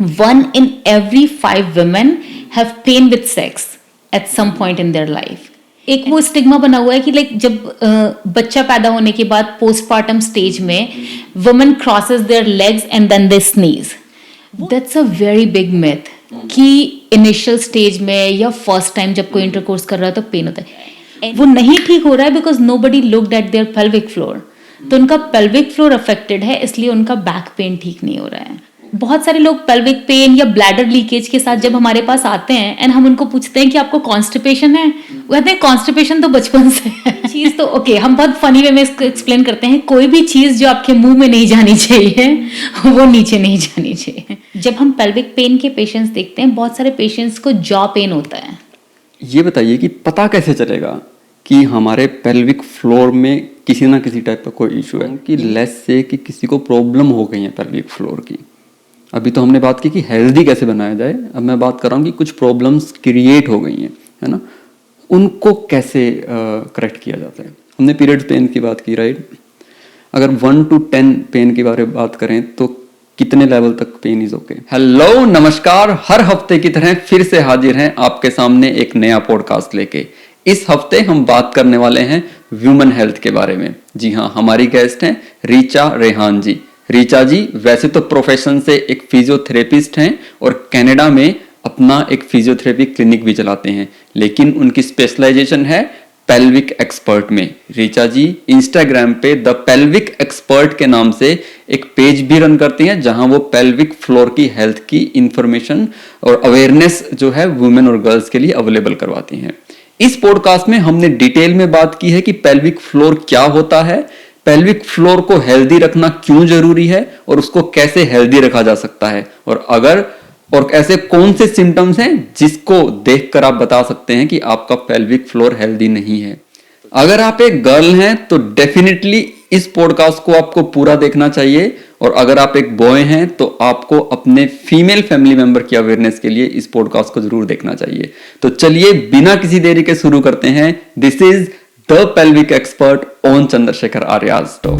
1 in every 5 women have pain with sex at some point in their life. एक वो stigma बना हुआ है कि लाइक जब बच्चा पैदा होने के बाद पोस्टपार्टम स्टेज में women crosses their legs and then they sneeze. That's a very big myth कि इनिशियल स्टेज में या फर्स्ट टाइम जब कोई इंटरकोर्स कर रहा है तो पेन होता है. वो नहीं ठीक हो रहा है because nobody looked at there pelvic floor. तो उनका पेल्विक फ्लोर अफेक्टेड है, इसलिए उनका बैक पेन ठीक नहीं हो रहा है. बहुत सारे लोग पेल्विक पेन या ब्लैडर लीकेज के साथ जब हमारे पास आते हैं एंड हम उनको पूछते हैं कि आपको कॉन्स्टिपेशन है, वो कहते हैं कॉन्स्टिपेशन तो बचपन से है. चीज तो ओके, हम बहुत फनी वे में इसको एक्सप्लेन करते हैं. कोई भी चीज जो आपके मुंह में नहीं जानी चाहिए वो नीचे नहीं जानी चाहिए. जब हम पेल्विक पेन के पेशेंट्स देखते हैं, बहुत सारे पेशेंट्स को जॉ पेन होता है. ये बताइए कि पता कैसे चलेगा कि हमारे पेल्विक फ्लोर में किसी ना किसी टाइप का कोई इशू है, कि लेस से कि किसी को प्रॉब्लम हो गई है पेल्विक फ्लोर की. अभी तो हमने बात की कि हेल्दी कैसे बनाया जाए, अब मैं बात कर रहा हूँ कि कुछ प्रॉब्लम्स क्रिएट हो गई हैं, है ना, उनको कैसे करेक्ट किया जाता है. हमने पीरियड पेन की बात की, राइट. अगर 1 to 10 पेन के बारे में बात करें तो कितने लेवल तक पेन इज ओके. हेलो, नमस्कार. हर हफ्ते की तरह फिर से हाजिर हैं आपके सामने एक नया पॉडकास्ट लेके. इस हफ्ते हम बात करने वाले हैं वुमेन हेल्थ के बारे में. जी हाँ, हमारी गेस्ट हैं रीचा रेहान जी. रीचा जी वैसे तो प्रोफेशन से एक फिजियोथेरेपिस्ट हैं और कनाडा में अपना एक फिजियोथेरेपी क्लिनिक भी चलाते हैं, लेकिन उनकी स्पेशलाइजेशन है पेल्विक एक्सपर्ट में. रीचा जी इंस्टाग्राम पे द पेल्विक एक्सपर्ट के नाम से एक पेज भी रन करती हैं, जहां वो पेल्विक फ्लोर की हेल्थ की इंफॉर्मेशन और अवेयरनेस जो है वुमेन और गर्ल्स के लिए अवेलेबल करवाती हैं. इस पॉडकास्ट में हमने डिटेल में बात की है कि पेल्विक फ्लोर क्या होता है, पेल्विक फ्लोर को हेल्दी रखना क्यों जरूरी है और उसको कैसे हेल्दी रखा जा सकता है, और ऐसे कौन से सिम्टम्स हैं जिसको देखकर आप बता सकते हैं कि आपका पेल्विक फ्लोर हेल्दी नहीं है. अगर आप एक गर्ल हैं तो डेफिनेटली इस पॉडकास्ट को आपको पूरा देखना चाहिए, और अगर आप एक बॉय हैं तो आपको अपने फीमेल फैमिली मेंबर की अवेयरनेस के लिए इस पॉडकास्ट को जरूर देखना चाहिए. तो चलिए बिना किसी देरी के शुरू करते हैं. This is the pelvic expert on Chandrashekhar Arya's talk.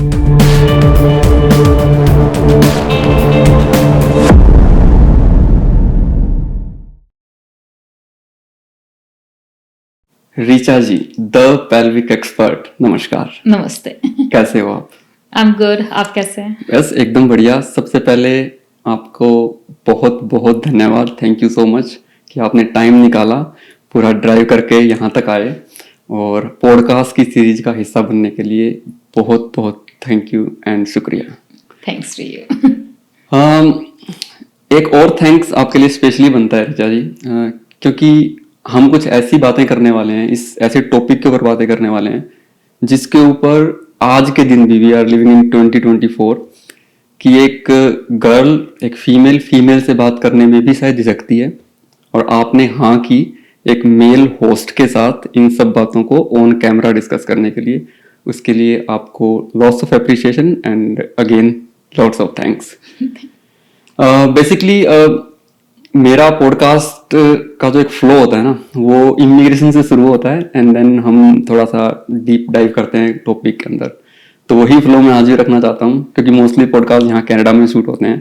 Richa ji, the pelvic expert, नमस्कार. नमस्ते. कैसे हो आप? I am good. आप कैसे हैं? बस एकदम बढ़िया. सबसे पहले आपको बहुत बहुत धन्यवाद. थैंक यू सो मच कि आपने टाइम निकाला, पूरा ड्राइव करके यहाँ तक आए और पॉडकास्ट की सीरीज का हिस्सा बनने के लिए बहुत बहुत थैंक यू एंड शुक्रिया. Thanks to you. एक और थैंक्स आपके लिए स्पेशली बनता है रीचा जी, क्योंकि हम कुछ ऐसी बातें करने वाले हैं, इस ऐसे टॉपिक के ऊपर बातें करने वाले हैं जिसके ऊपर आज के दिन भी वी आर लिविंग इन 2024 कि एक गर्ल, एक फीमेल से बात करने में भी शायद झिझकती है, और आपने हाँ की एक मेल होस्ट के साथ इन सब बातों को ऑन कैमरा डिस्कस करने के लिए. उसके लिए आपको lots of appreciation and again lots of thanks. Basically मेरा पॉडकास्ट का जो एक फ्लो होता है ना, वो इमिग्रेशन से शुरू होता है एंड देन हम थोड़ा सा डीप डाइव करते हैं टॉपिक के अंदर. तो वही फ्लो मैं आज भी रखना चाहता हूँ, क्योंकि मोस्टली पॉडकास्ट यहाँ कनाडा में शूट होते हैं.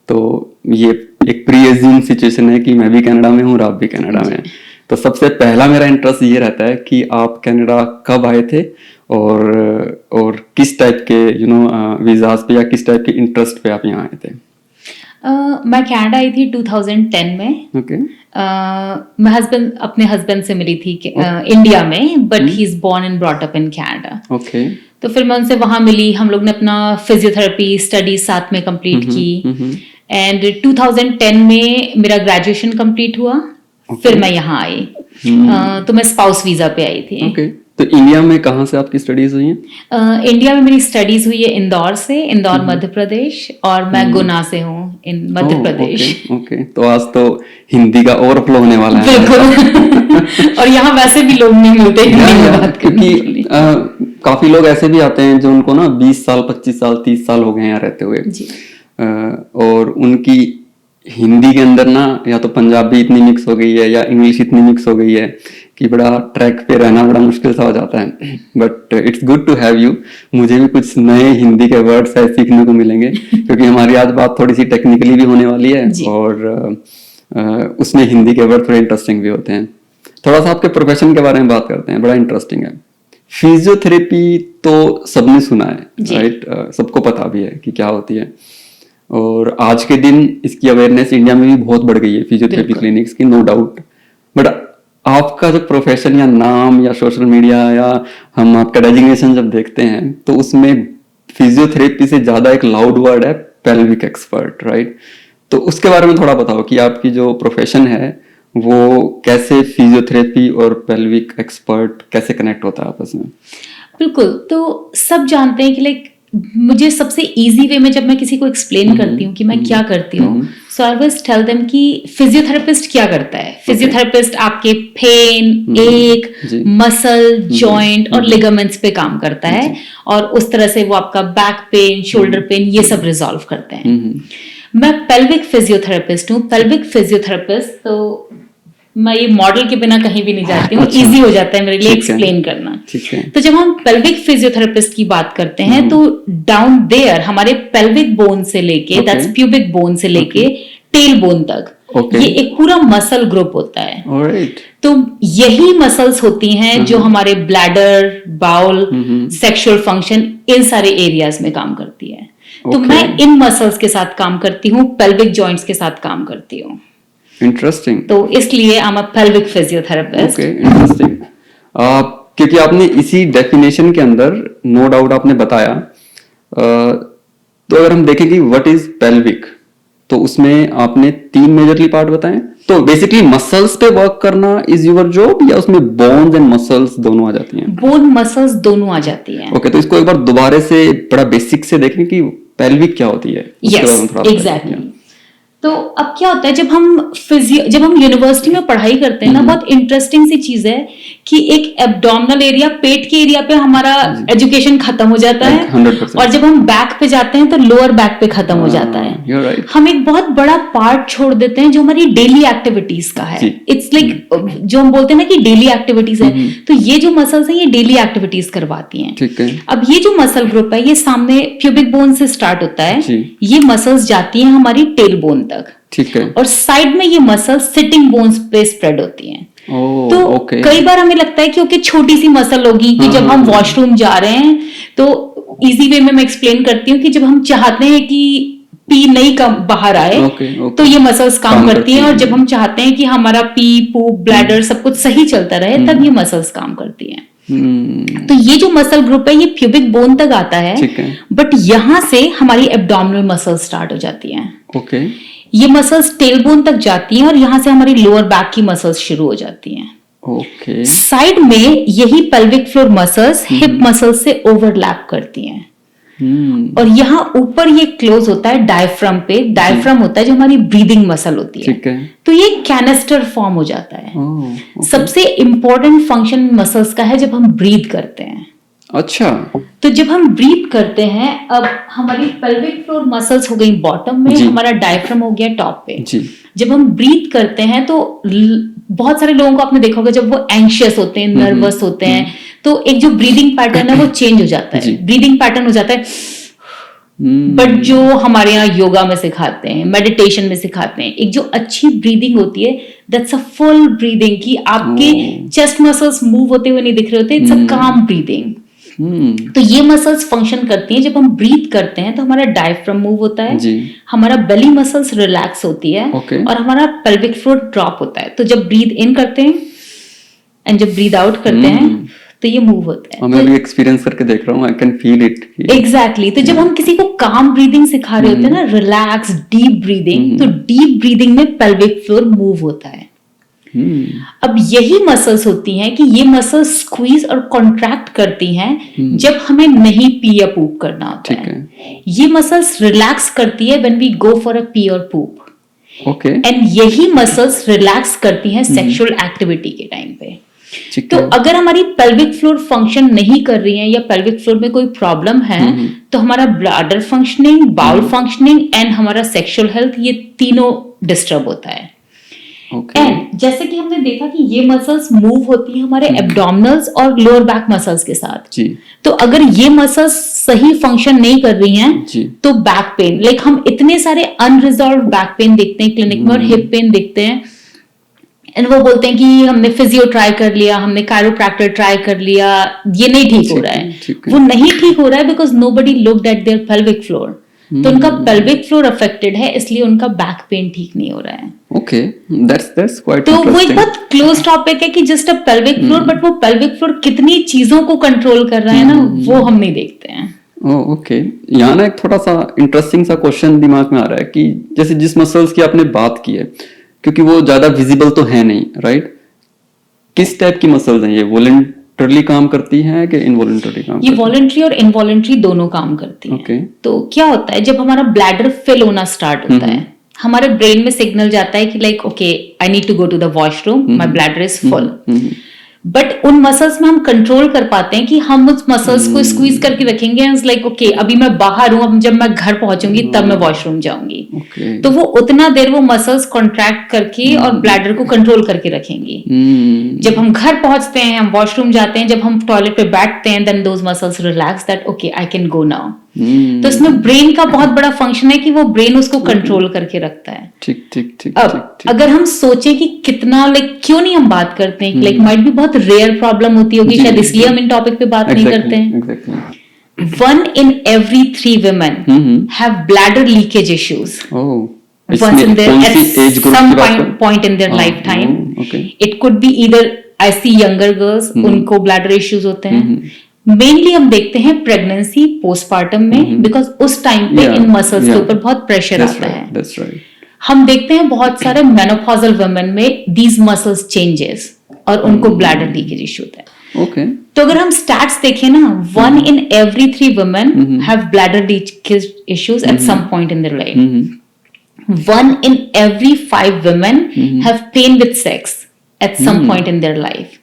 तो ये एक प्री एज्यूम सिचुएशन है कि मैं भी कनाडा में हूँ और आप भी कनाडा में हैं. तो सबसे पहला मेरा इंटरेस्ट ये रहता है कि आप कनाडा कब आए थे और किस टाइप के वीजाज पे या किस टाइप के इंटरेस्ट पे आप यहाँ आए थे. मैं कनाडा आई थी 2010 में. ओके. मैं अपने हस्बैंड से मिली थी इंडिया में, but he is born and brought up in Canada. Okay. तो फिर मैं उनसे वहां मिली, हम लोग ने अपना फिजियोथेरेपी स्टडी साथ में कंप्लीट की एंड 2010 में मेरा ग्रेजुएशन कंप्लीट हुआ. फिर मैं यहाँ आई. तो मैं स्पाउस वीजा पे आई थी. ओके. तो इंडिया में कहाँ से आपकी स्टडीज हुई हैं? इंडिया में मेरी स्टडीज हुई है इंदौर से, इंदौर मध्य प्रदेश, और मैं गुना से हूँ इन मध्य प्रदेश. ओके. तो आज तो हिंदी का ओवरफ्लो होने वाला है. बिल्कुल. और यहाँ वैसे भी लोग नहीं मिलते हिंदी में बात करने के लिए. काफी लोग ऐसे भी आते हैं जो उनको ना 20 साल 25 साल 30 साल हो गए यहाँ रहते हुए, और उनकी हिंदी के अंदर ना या तो पंजाबी इतनी मिक्स हो गई है या इंग्लिश इतनी मिक्स हो गई है कि बड़ा ट्रैक पे रहना बड़ा मुश्किल सा हो जाता है, but it's good to have you. मुझे भी कुछ नए हिंदी के वर्ड्स है सीखने को मिलेंगे क्योंकि हमारी आज बात थोड़ी सी टेक्निकली भी होने वाली है और उसमें हिंदी के वर्ड थोड़े इंटरेस्टिंग भी होते हैं। थोड़ा सा आपके प्रोफेशन के बारे में बात करते हैं, बड़ा इंटरेस्टिंग है। फिजियोथेरेपी तो सबने सुना है, राइट? सबको पता भी है कि क्या होती है और आज के दिन इसकी अवेयरनेस इंडिया में भी बहुत बढ़ गई है फिजियोथेरेपी क्लिनिक्स की, नो डाउट। बट आपका जो प्रोफेशन या नाम या सोशल मीडिया या हम आपका डेजिग्नेशन जब देखते हैं तो उसमें फिजियोथेरेपी से ज्यादा एक लाउड वर्ड है पेल्विक एक्सपर्ट, राइट? तो उसके बारे में थोड़ा बताओ कि आपकी जो प्रोफेशन है वो कैसे फिजियोथेरेपी और पेल्विक एक्सपर्ट कैसे कनेक्ट होता है आपस में? बिल्कुल, तो सब जानते हैं कि लाइक मुझे सबसे इजी वे में जब मैं किसी को एक्सप्लेन करती हूँ कि मैं क्या करती हूँ, सो आई विल टेल देम कि फिजियोथेरेपिस्ट क्या करता है। फिजियोथेरेपिस्ट आपके पेन, एक, मसल, जॉइंट और लिगामेंट्स पे काम करता है और उस तरह से वो आपका बैक पेन, शोल्डर पेन ये सब रिजॉल्व करते हैं। मैं पेल्विक फिजियोथेरेपिस्ट हूँ। पेल्विक फिजियोथेरेपिस्ट, तो मैं ये मॉडल के बिना कहीं भी नहीं जाती हूँ, इजी हो जाता है मेरे लिए एक्सप्लेन करना। तो जब हम पेल्विक फिजियोथेरेपिस्ट की बात करते हैं तो डाउन देयर हमारे पेल्विक बोन से लेके दैट्स प्यूबिक बोन से लेके टेल बोन तक ये एक पूरा मसल ग्रुप होता है। तो यही मसल्स होती हैं जो हमारे ब्लैडर, बाउल, सेक्सुअल फंक्शन इन सारे एरियाज में काम करती है। तो मैं इन मसल्स के साथ काम करती हूँ, पेल्विक जॉइंट्स के साथ काम करती हूँ। इंटरेस्टिंग। तो इसलिए I am a pelvic physiotherapist. Okay, interesting. क्योंकि आपने इसी डेफिनेशन के अंदर नो डाउट आपने बताया, तो अगर हम देखें कि व्हाट इज पेल्विक, तो उसमें आपने 3 मेजरली पार्ट बताए। तो बेसिकली मसल्स पे वर्क करना इज योर जॉब या उसमें बोन्स एंड मसल्स दोनों आ जाती हैं? बोन मसल्स दोनों आ जाती हैं। ओके, तो इसको एक बार दोबारा से बड़ा बेसिक से देखें कि पेल्विक क्या होती है। Yes, exactly. तो अब क्या होता है जब हम यूनिवर्सिटी में पढ़ाई करते हैं ना, बहुत इंटरेस्टिंग सी चीज है कि एक एब्डोमिनल एरिया, पेट के एरिया पे हमारा एजुकेशन खत्म हो जाता है 100%। और जब हम बैक पे जाते हैं तो लोअर बैक पे खत्म हो जाता है। right। हम एक बहुत बड़ा पार्ट छोड़ देते हैं जो हमारी डेली एक्टिविटीज का है। इट्स लाइक जो हम बोलते हैं ना कि डेली एक्टिविटीज है, तो ये जो मसल्स हैं ये डेली एक्टिविटीज करवाती हैं। ठीक है। अब ये जो मसल ग्रुप है ये सामने प्यूबिक बोन से स्टार्ट होता है, ये मसल्स जाती हैं हमारी टेल बोन तक। ठीक है। और साइड में ये मसल्स सिटिंग बोन्स पे स्प्रेड होती हैं। तो कई बार हमें लगता है कि ओके छोटी सी मसल होगी कि जब हम वॉशरूम जा रहे हैं, तो इजी वे में मैं एक्सप्लेन करती हूँ कि जब हम चाहते हैं कि पी नहीं कम बाहर आए तो ये मसल्स काम करती हैं, और जब हम चाहते हैं कि हमारा पी, पूप, ब्लैडर सब कुछ सही चलता रहे तब ये मसल्स काम करती हैं। तो ये जो मसल ग्रुप है ये प्यूबिक बोन तक आता है, बट यहां से हमारी एब्डोमिनल मसल स्टार्ट हो जाती हैं। ओके। ये मसल्स टेल बोन तक जाती हैं और यहां से हमारी लोअर बैक की मसल्स शुरू हो जाती हैं। ओके। साइड में यही pelvic floor muscles hip muscles से ओवरलैप करती हैं। और यहाँ ऊपर ये क्लोज होता है डायफ्राम पे। डायफ्राम होता है जो हमारी ब्रीदिंग मसल होती है। तो ये कैनिस्टर फॉर्म हो जाता है। सबसे इंपॉर्टेंट फंक्शन मसल्स का है जब हम ब्रीथ करते हैं। अच्छा। तो जब हम ब्रीथ करते हैं, अब हमारी पेल्विक फ्लोर मसल्स हो गई बॉटम में, हमारा डायफ्राम हो गया टॉप पे। जब हम ब्रीथ करते हैं तो बहुत सारे लोगों को आपने देखा होगा जब वो एंशियस होते हैं, नर्वस होते हैं, तो एक जो ब्रीदिंग पैटर्न है वो चेंज हो जाता है। ब्रीदिंग पैटर्न हो जाता है। बट जो हमारे यहाँ योगा में सिखाते हैं, मेडिटेशन में सिखाते हैं, एक जो अच्छी ब्रीदिंग होती है दैट्स अ फुल ब्रीदिंग, कि आपके चेस्ट मसल्स मूव होते हुए नहीं दिख रहे होते, इट्स अ काम ब्रीदिंग। तो ये मसल्स फंक्शन करती हैं। जब हम ब्रीथ करते हैं तो हमारा डायफ्राम मूव होता है, हमारा बेली मसल्स रिलैक्स होती है, और हमारा पेल्विक फ्लोर ड्रॉप होता है। तो जब ब्रीथ इन करते हैं एंड जब ब्रीथ आउट करते हैं तो ये मूव होता है। मैं भी एक्सपीरियंस करके देख रहा हूँ, I can feel it. Exactly. तो जब हम किसी को काम ब्रीदिंग सिखा रहे होते हैं ना, रिलैक्स डीप ब्रीदिंग, तो डीप ब्रीदिंग में पेल्विक फ्लोर मूव होता है। अब यही मसल्स होती हैं कि ये मसल्स स्क्वीज और कॉन्ट्रैक्ट करती हैं जब हमें नहीं पी या पूप करना होता है। ये मसल्स रिलैक्स करती है when we go for a pee और पूप। ओके। एंड यही मसल्स रिलैक्स करती हैं सेक्सुअल एक्टिविटी के टाइम पे। तो अगर हमारी पेल्विक फ्लोर फंक्शन नहीं कर रही है या पेल्विक फ्लोर में कोई प्रॉब्लम है, तो हमारा bladder functioning, bowel functioning and हमारा सेक्सुअल हेल्थ, ये तीनों डिस्टर्ब होता है। ओके एंड जैसे कि हमने देखा कि ये मसल्स मूव होती है हमारे एब्डोमिनल्स और लोअर बैक मसल्स के साथ। जी तो अगर ये मसल्स सही फंक्शन नहीं कर रही हैं जी तो बैक पेन, लाइक हम इतने सारे अनरिजॉल्व बैक पेन देखते हैं क्लिनिक में और हिप पेन देखते हैं, एंड वो बोलते हैं कि हमने फिजियो ट्राई कर लिया, हमने कायरोप्रैक्टर ट्राई कर लिया, ये नहीं ठीक हो रहा ठीक है। है। वो नहीं ठीक हो रहा है because nobody looked at there pelvic floor. तो उनका पेल्विक फ्लोर अफेक्टेड है, इसलिए उनका बैक पेन ठीक नहीं हो रहा है। ओके दैट्स क्वाइट तो वो एक इंटरेस्टिंग। बहुत क्लोज टॉपिक है कि just a pelvic floor, but वो पेल्विक फ्लोर कितनी चीजों को कंट्रोल कर रहा है ना, वो हम नहीं देखते हैं। ओके यहाँ ना एक थोड़ा सा इंटरेस्टिंग सा क्वेश्चन दिमाग में आ रहा है कि जैसे जिस मसल्स की आपने बात की है, क्योंकि वो ज्यादा विजिबल तो है नहीं, राइट? किस टाइप की मसल्स हैं ये? वॉलंटरली काम करती हैं कि इनवॉलंटरली काम ये करती हैं? वॉलंटरी और इनवॉलंटरी दोनों काम करती हैं। Okay. तो क्या होता है, जब हमारा ब्लैडर फिल होना स्टार्ट होता है, हमारे ब्रेन में सिग्नल जाता है कि like okay I need to go to the washroom, my bladder is full. But उन मसल्स में हम कंट्रोल कर पाते हैं कि हम उस मसल्स को स्क्वीज करके रखेंगे, लाइक ओके अभी मैं बाहर हूं, अब जब मैं घर पहुंचूंगी तब मैं वॉशरूम जाऊंगी। Okay. तो वो उतना देर वो मसल्स कॉन्ट्रैक्ट करके और ब्लैडर को कंट्रोल करके रखेंगी। जब हम घर पहुंचते हैं, हम वॉशरूम जाते हैं, जब हम टॉयलेट पे बैठते हैं, then those muscles relax that okay I can go now. तो इसमें ब्रेन का बहुत बड़ा फंक्शन है कि वो ब्रेन उसको कंट्रोल करके रखता है। ठीक ठीक ठीक अब ठीक ठीक। अगर हम सोचें कि कितना लाइक क्यों नहीं हम बात करते हैं, लाइक माइट भी बहुत रेयर प्रॉब्लम होती होगी, जी, शायद जी, इसलिए हम इन टॉपिक पे बात नहीं करते हैं। Exactly 1 in every 3 women have bladder leakage issues oh once in their कौन at सी एज ग्रुप some की बात कर? point in their हाँ, lifetime. Okay It could be either I see younger girls, उनको ब्लैडर इश्यूज होते हैं। Mainly हम देखते हैं प्रेगनेंसी पोस्टपार्टम में, बिकॉज उस टाइम पे इन मसल्स के ऊपर बहुत प्रेशर आता है। That's right. हम देखते हैं बहुत सारे मेनोपॉजल वुमेन में दीज मसल्स चेंजेस और उनको ब्लैडर लीकेज इश्यू होता है। ओके तो अगर हम स्टैट्स देखें ना, 1 in every 3 women have bladder leakage issues at some point in their life. 1 in every 5 women have pain with sex at some point in their life.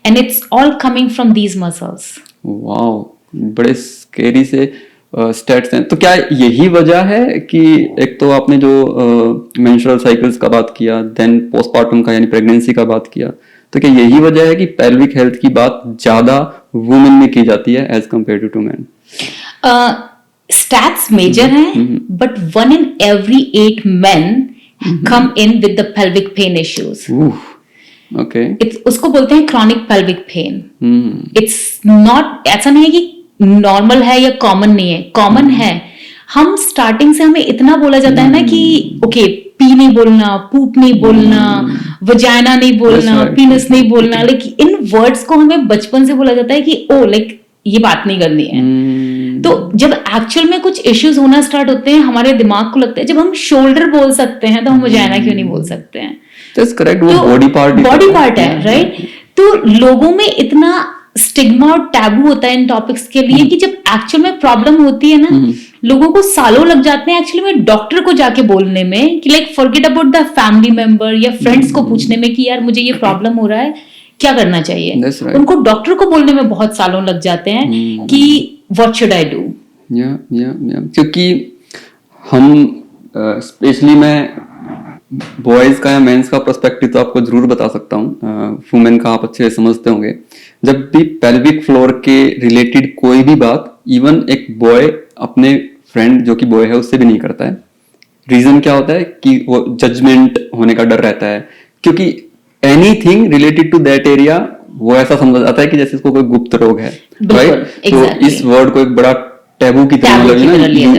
And it's all coming from these muscles. Wow बड़े scary से states हैं। तो क्या यही वजह है कि एक तो आपने जो मेंस्ट्रुअल साइकिल्स का बात किया, देन पोस्टपार्टम का यानी प्रेगनेंसी का बात किया, तो क्या यही वजह है कि पेल्विक हेल्थ की बात ज्यादा वुमेन में की जाती है as compare to men? Stats major हैं, but 1 in every 8 men come in with the pelvic pain issues. Okay उसको बोलते हैं chronic pelvic pain. It's not, ऐसा नहीं है कि नॉर्मल है या कॉमन नहीं है, कॉमन है। हम स्टार्टिंग से हमें इतना बोला जाता है ना कि ओके पी नहीं बोलना, पूप नहीं बोलना, वजाइना नहीं बोलना, पीनस नहीं बोलना, लेकिन इन वर्ड्स को हमें बचपन से बोला जाता है कि ओ लाइक ये बात नहीं करनी है। तो जब एक्चुअल में कुछ इश्यूज होना स्टार्ट होते हैं, हमारे दिमाग को लगता है जब हम शोल्डर बोल सकते हैं तो हम वजाइना क्यों नहीं बोल सकते हैं? दैट्स करेक्ट, वो बॉडी पार्ट है, राइट? तो लोगों में इतना स्टिग्मा और टैबू होता है इन टॉपिक्स के लिए कि जब एक्चुअल में प्रॉब्लम होती है ना, लोगों को सालों लग जाते हैं एक्चुअली में डॉक्टर को जाके बोलने में कि like forget about the family member या फ्रेंड्स को पूछने में कि यार मुझे ये प्रॉब्लम हो रहा है, क्या करना चाहिए। right. उनको डॉक्टर को बोलने में बहुत सालों लग जाते हैं कि व्हाट शुड आई डू। क्योंकि हम स्पेशली मैं बॉयज का या मेंस का पर्सपेक्टिव तो आपको जरूर बता सकता हूँ, वुमेन का आप अच्छे से समझते होंगे। जब भी पेल्विक फ्लोर के रिलेटेड कोई भी बात इवन एक बॉय अपने फ्रेंड जो कि बॉय है उससे भी नहीं करता है। रीजन क्या होता है कि वो जजमेंट होने का डर रहता है, क्योंकि anything related to that area वो ऐसा समझा जाता है कि जैसे इसको कोई गुप्त रोग है, राइट? तो इस वर्ड को एक बड़ा टैबू की तरह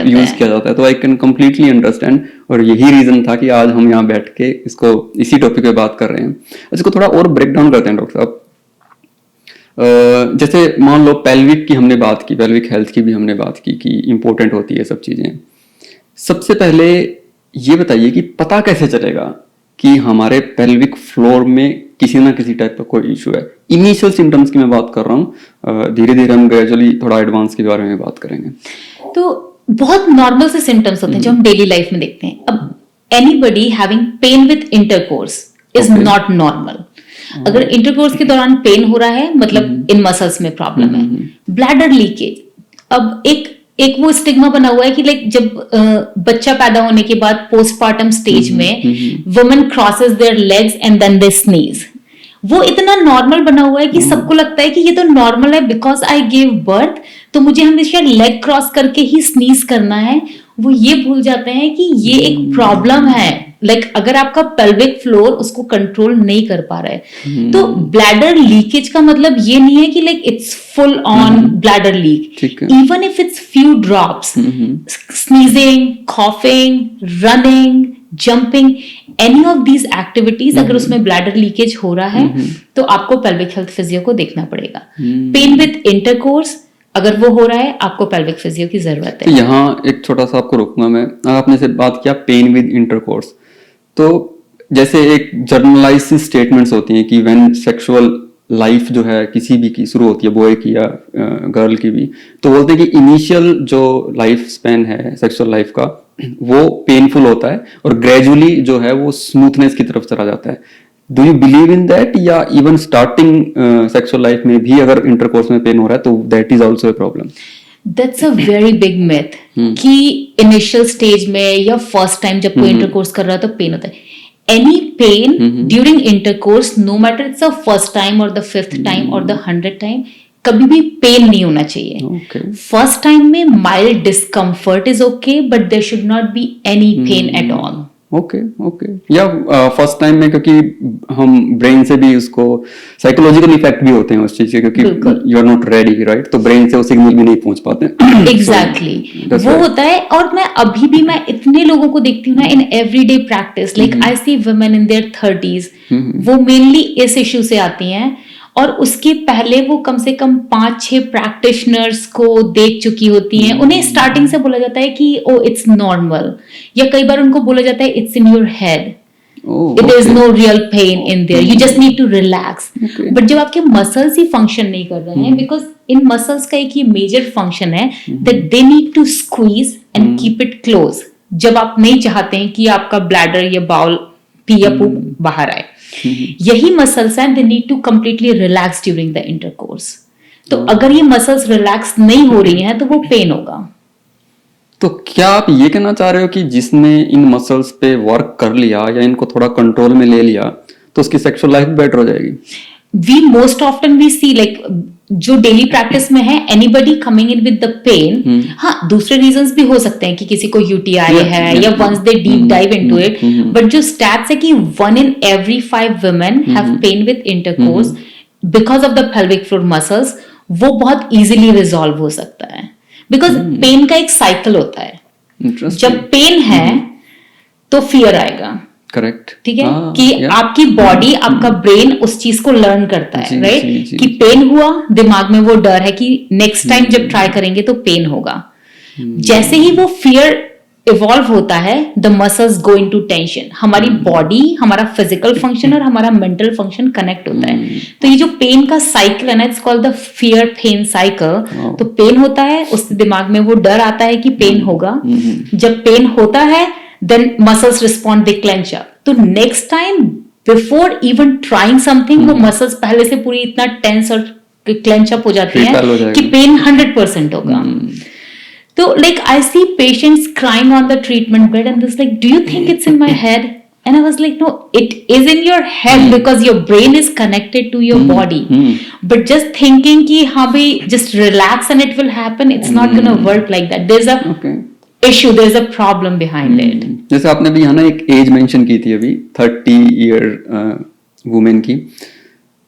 यूज किया जाता है। तो आई कैन कंप्लीटली अंडरस्टैंड, और यही रीजन था कि आज हम यहाँ बैठ के इसको इसी टॉपिक पे बात कर रहे हैं। इसको थोड़ा और ब्रेक डाउन करते हैं डॉक्टर साहब। जैसे मान लो पेल्विक की हमने बात की, पेल्विक हेल्थ की भी हमने बात की कि इंपॉर्टेंट होती है सब चीजें। सबसे पहले ये बताइए कि पता कैसे चलेगा कि हमारे पेल्विक फ्लोर में किसी ना किसी टाइप का कोई इशू है? इनिशियल सिम्टम्स की मैं बात कर रहा हूँ, धीरे धीरे हम ग्रेजुअली थोड़ा एडवांस के बारे में बात करेंगे। तो बहुत नॉर्मल से सिम्टम्स होते हैं जो हम डेली लाइफ में देखते हैं। अब anybody having pain with intercourse is not normal. अगर इंटरकोर्स के दौरान पेन हो रहा है मतलब इन मसल्स में प्रॉब्लम है। ब्लैडर लीकेज, अब एक एक वो स्टिग्मा बना हुआ है कि लाइक जब बच्चा पैदा होने के बाद पोस्टपार्टम स्टेज में women crosses their legs and then they sneeze, वो इतना नॉर्मल बना हुआ है कि सबको लगता है कि ये तो नॉर्मल है बिकॉज आई गिव बर्थ, तो मुझे हमेशा लेग क्रॉस करके ही स्नीज करना है। वो ये भूल जाते हैं कि ये एक प्रॉब्लम है, लाइक अगर आपका पेल्विक फ्लोर उसको कंट्रोल नहीं कर पा रहा है। तो ब्लैडर लीकेज का मतलब ये नहीं है कि like it's full on bladder leak, even if it's few drops, sneezing, coughing, running, jumping, any of these activities अगर उसमें ब्लैडर लीकेज हो रहा है तो आपको पेल्विक हेल्थ फिजियो को देखना पड़ेगा। पेन विद इंटरकोर्स अगर वो हो रहा है आपको पेल्विक फिजियो की जरूरत है। तो यहाँ एक छोटा सा आपको रोकूंगा मैं, आपने से बात किया पेन विद इंटरकोर्स, तो जैसे एक जर्नलाइज स्टेटमेंट्स होती हैं कि व्हेन सेक्सुअल लाइफ जो है किसी भी की शुरू होती है, बॉय की या गर्ल की भी, तो बोलते हैं कि इनिशियल जो लाइफ स्पैन है सेक्सुअल लाइफ का वो पेनफुल होता है और ग्रेजुअली जो है वो स्मूथनेस की तरफ चला जाता है। Do you believe in that, या इवन स्टार्टिंग सेक्सुअल लाइफ में भी अगर इंटरकोर्स में पेन हो रहा है तो that is also a problem? That's a very big myth कि इनिशियल स्टेज में या फर्स्ट टाइम जब कोई इंटरकोर्स कर रहा है तो पेन होता है। Any pain during intercourse, no matter it's a first time और द फिफ्थ टाइम और द 100th टाइम, कभी भी पेन नहीं होना चाहिए। फर्स्ट टाइम में mild discomfort is okay but there should not be any pain at all. Okay या first time में, क्योंकि हम ब्रेन से भी उसको साइकोलॉजिकल इफेक्ट भी होते हैं उस चीज के, क्योंकि you are not ready, right? तो ब्रेन से वो सिग्नल भी नहीं पहुंच पाते। एग्जैक्टली वो होता है। और मैं अभी भी मैं इतने लोगों को देखती हूँ ना in everyday practice, like I see women in their 30s, वो मेनली इस इश्यू से आती हैं और उसके पहले वो कम से कम 5-6 प्रैक्टिशनर्स को देख चुकी होती हैं। उन्हें स्टार्टिंग से बोला जाता है कि ओ इट्स नॉर्मल, या कई बार उनको बोला जाता है it's in your head, it is no real pain in there, you just need to relax. But जब आपके मसल्स ही फंक्शन नहीं कर रहे हैं, बिकॉज इन मसल्स का एक ही मेजर फंक्शन है that they need to squeeze and keep it close, जब आप नहीं चाहते हैं कि आपका ब्लैडर या बाउल पी या पू बाहर आए। यही मसल्स हैं, they need to completely relax during the intercourse. तो अगर ये मसल्स रिलैक्स नहीं हो रही हैं तो वो पेन होगा। तो क्या आप ये कहना चाह रहे हो कि जिसने इन मसल्स पे वर्क कर लिया या इनको थोड़ा कंट्रोल में ले लिया तो उसकी सेक्सुअल लाइफ बेटर हो जाएगी? We most often we see like जो डेली प्रैक्टिस में है, anybody coming in with the pain, हाँ दूसरे रीजंस भी हो सकते हैं कि किसी को यूटीआई है या once they deep dive into it, but जो स्टैट्स है कि 1 in every 5 women have pain with intercourse because of the pelvic floor muscles, वो बहुत इजीली रिजॉल्व हो सकता है। बिकॉज पेन का एक साइकिल होता है, जब पेन है तो फियर आएगा, करेक्ट, ठीक है, कि आपकी बॉडी, आपका ब्रेन उस चीज को लर्न करता है, राइट, कि पेन हुआ, दिमाग में वो डर है कि नेक्स्ट टाइम जब ट्राई करेंगे तो पेन होगा। जैसे ही वो फियर इवॉल्व होता है, the muscles go into tension, हमारी बॉडी, हमारा फिजिकल फंक्शन और हमारा मेंटल फंक्शन कनेक्ट होता है। तो ये जो पेन का साइकिल है ना, it's called the fear pain cycle. तो पेन होता है, उससे दिमाग में वो डर आता है कि पेन होगा। जब पेन होता है then muscles respond, they clench up. तो next time before even trying something, वो muscles पहले से पूरी इतना tense और clench up हो जाती हैं कि pain 100% होगा। तो like I see patients crying on the treatment bed and this like, do you think it's in my head? And I was like, no, it is in your head because your brain is connected to your body. But just thinking कि हाँ भाई just relax and it will happen, it's not gonna work like that. There's a issue, there's a problem behind it. जैसे आपने भी यहाँ ना एक as mention की थी अभी, 30 ईयर वुमेन की,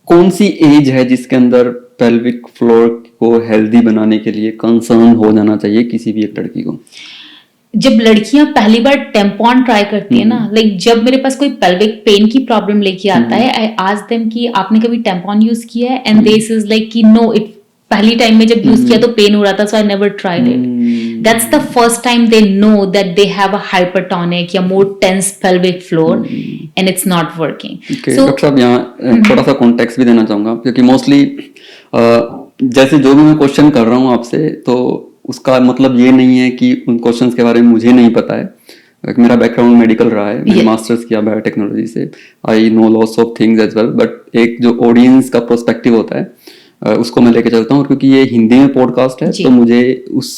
कौन सी एज है जिसके अंदर पेल्विक फ्लोर को हेल्दी बनाने के लिए कंसर्न हो जाना चाहिए किसी भी एक लड़की को? जब लड़कियां पहली बार टेम्पॉन ट्राई करती है ना, लाइक जब मेरे पास कोई पेल्विक पेन की प्रॉब्लम लेके आता है, आई आस्क देम कि आपने कभी टेम्पॉन यूज किया है, एंड दिस इज लाइक कि नो, इट पहली टाइम में जब यूज किया तो पेन हो रहा था, so I never tried it. That's the first time they know that they have a hypertonic या more tense pelvic floor and it's not working. Okay, doctor साहब यहाँ थोड़ा सा कॉन्टेक्स्ट भी देना चाहूंगा, क्योंकि मोस्टली जैसे जो भी मैं क्वेश्चन कर रहा हूँ आपसे, तो उसका मतलब ये नहीं है कि उन क्वेश्चंस के बारे में मुझे नहीं पता है। मेरा बैकग्राउंड मेडिकल रहा है, मैंने मास्टर्स किया बायोटेक्नोलॉजी से, I know lots of things as well, but एक जो ऑडियंस का पर्सपेक्टिव होता है उसको मैं लेके चलता हूँ, और क्योंकि ये हिंदी में पॉडकास्ट है जी। तो मुझे उस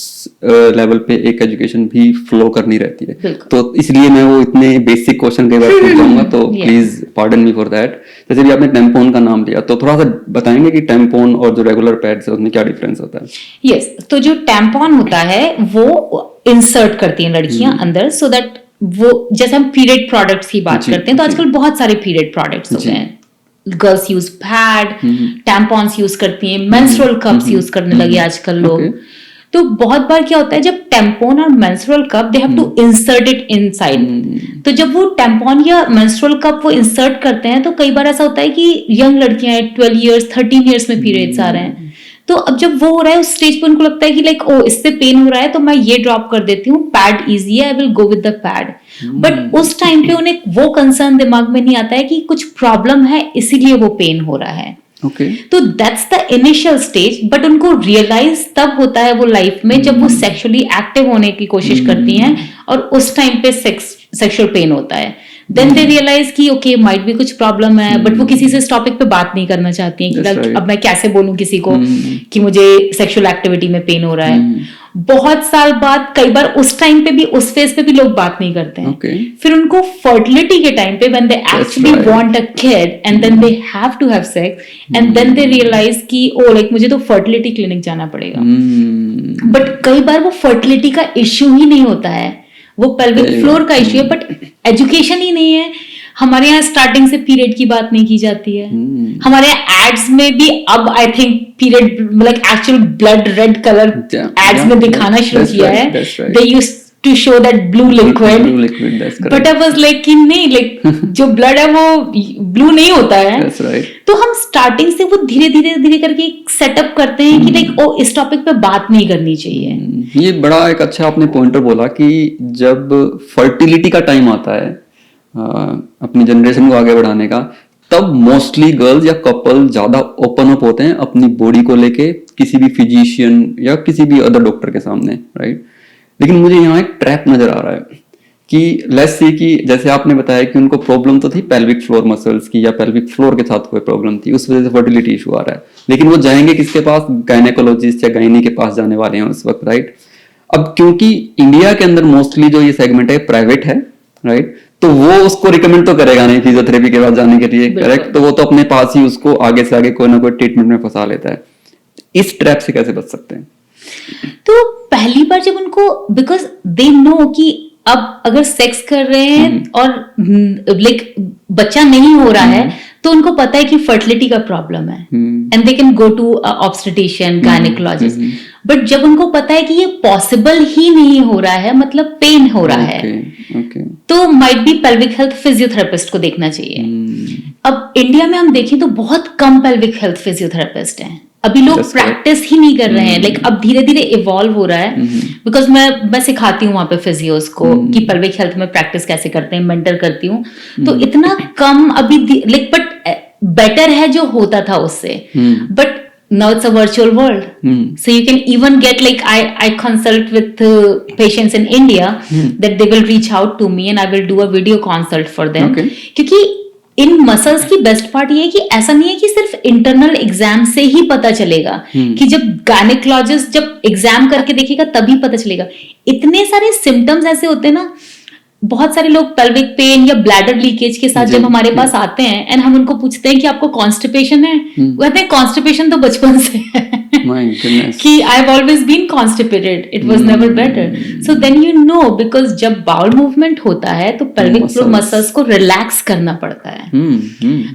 लेवल पे एक एजुकेशन भी फ्लो करनी रहती है, बिल्कुल। तो इसलिए मैं वो इतने बेसिक क्वेश्चन कई बार पूछ जाऊंगा, तो Yeah. Please pardon me for that. जैसे भी आपने टेम्पोन का नाम लिया, तो थोड़ा सा बताएंगे कि टेम्पोन और जो रेगुलर पैड्स है उसमें क्या डिफरेंस होता है? यस, तो जो टैम्पॉन होता है वो इंसर्ट करती हैं लड़कियां अंदर, सो दैट वो, जैसे हम पीरियड प्रोडक्ट्स की बात जी, करते हैं तो जी। आजकल बहुत सारे पीरियड प्रोडक्ट्स हो जी। गए हैं। Girls use pad, tampons use करती हैं, मेंस्ट्रुअल कप्स यूज करने लगे आजकल लोग। Okay. तो बहुत बार क्या होता है, जब टैम्पॉन और menstrual cup they have to insert it inside, तो जब वो टैम्पॉन या मेंस्ट्रुअल कप वो इंसर्ट करते हैं तो कई बार ऐसा होता है कि यंग लड़कियां हैं, 12 इयर्स 13 इयर्स में पीरियड्स आ रहे हैं, तो अब जब वो हो रहा है उस स्टेज पे उनको लगता है कि लाइक ओ इससे पेन हो रहा है तो मैं ये ड्रॉप कर देती हूँ, पैड इजी है, I will go with the pad. But उस टाइम पे उन्हें वो कंसर्न दिमाग में नहीं आता है कि कुछ प्रॉब्लम है इसीलिए वो पेन हो रहा है। ओके। तो that's the initial stage, but उनको रियलाइज तब होता है वो लाइफ में जब वो सेक्सुअली एक्टिव होने की कोशिश करती हैं और उस टाइम पे सेक्सुअल पेन होता है। देन दे रियलाइज कि ओके माइट भी कुछ प्रॉब्लम है, बट वो किसी से इस टॉपिक पे बात नहीं करना चाहती हैं कि That's like, right. अब मैं कैसे बोलूं किसी को कि मुझे सेक्सुअल एक्टिविटी में पेन हो रहा है। बहुत साल बाद कई बार उस टाइम पे भी, उस फेज पे भी लोग बात नहीं करते हैं। Okay. फिर उनको फर्टिलिटी के टाइम पे when they actually right. Want a kid and then they have to have sex and then they realise कि ओ लाइक मुझे तो फर्टिलिटी क्लिनिक जाना पड़ेगा। बट कई बार वो फर्टिलिटी का इश्यू ही नहीं होता है, वो पेल्विक फ्लोर का इश्यू है, बट एजुकेशन ही नहीं है। हमारे यहाँ स्टार्टिंग से पीरियड की बात नहीं की जाती है। हमारे यहाँ एड्स में भी अब I think period like actual blood red colour ads में दिखाना शुरू किया है। They used to show that blue liquid, but I was like कि नहीं, लाइक जो ब्लड है वो ब्लू नहीं होता है। That's right. तो हम स्टार्टिंग से वो धीरे धीरे करके सेटअप करते हैं कि लाइक ओ इस टॉपिक पे बात नहीं करनी चाहिए। ये बड़ा एक अच्छा आपने पॉइंटर बोला कि जब फर्टिलिटी का टाइम आता है अपनी जनरेशन को आगे बढ़ाने का, तब मोस्टली गर्ल्स या कपल ज्यादा ओपन अप होते हैं अपनी बॉडी को लेके किसी भी फिजिशियन या किसी भी अदर डॉक्टर के सामने, राइट? लेकिन मुझे यहाँ एक ट्रैप नजर आ रहा है कि लेट्स से कि जैसे आपने बताया कि उनको प्रॉब्लम तो थी पेल्विक फ्लोर मसल्स की या पेल्विक फ्लोर के साथ कोई प्रॉब्लम थी, उस वजह से फर्टिलिटी इशू आ रहा है, लेकिन वो जाएंगे किसके पास? गायनेकोलॉजिस्ट या गायनी के पास जाने वाले हैं उस वक्त, राइट? अब क्योंकि इंडिया के अंदर मोस्टली जो ये सेगमेंट है प्राइवेट है, राइट, तो वो उसको रिकमेंड तो करेगा नहीं फिजियोथेरेपी के बाद जाने के लिए, करेक्ट? तो वो तो अपने पास ही उसको आगे से आगे कोई ना कोई ट्रीटमेंट में फंसा लेता है। इस ट्रैप से कैसे बच सकते हैं? तो पहली बार जब उनको, बिकॉज दे नो कि अब अगर सेक्स कर रहे हैं और लाइक बच्चा नहीं हो रहा है तो उनको पता है कि फर्टिलिटी का प्रॉब्लम है and they can go to obstetrician, gynaecologist. But जब उनको पता है कि ये पॉसिबल ही नहीं हो रहा है, मतलब पेन हो रहा है, तो might be pelvic health physiotherapist को देखना चाहिए। अब इंडिया में हम देखें तो बहुत कम पेल्विक हेल्थ फिजियोथेरेपिस्ट हैं, अभी लोग प्रैक्टिस ही नहीं कर रहे हैं। लाइक अब धीरे धीरे इवॉल्व हो रहा है, बिकॉज मैं सिखाती हूँ वहां पे फिजियोस को कि पेल्विक हेल्थ में प्रैक्टिस कैसे करते हैं, मेंटर करती हूँ। तो इतना कम अभी लाइक, बट बेटर है जो होता था उससे। But now it's a virtual world, so you can even get like I consult with patients in India that they will reach out to me and I will do a video consult for them. क्योंकि इन muscles की best part ये है कि ऐसा नहीं है कि सिर्फ इंटरनल एग्जाम से ही पता चलेगा, कि जब गायनेकोलॉजिस्ट जब एग्जाम करके देखेगा तभी पता चलेगा। इतने सारे सिम्टम्स ऐसे होते हैं ना, बहुत सारे लोग पेल्विक पेन या ब्लैडर लीकेज के साथ जब हमारे पास आते हैं एंड हम उनको पूछते हैं कि आपको कॉन्स्टिपेशन है, वो कहते हैं कॉन्स्टिपेशन तो बचपन से है कि I have always been constipated, it was never better. So then you know, because जब बाउल मूवमेंट होता है तो पेल्विक फ्लोर मसल्स को रिलैक्स करना पड़ता है।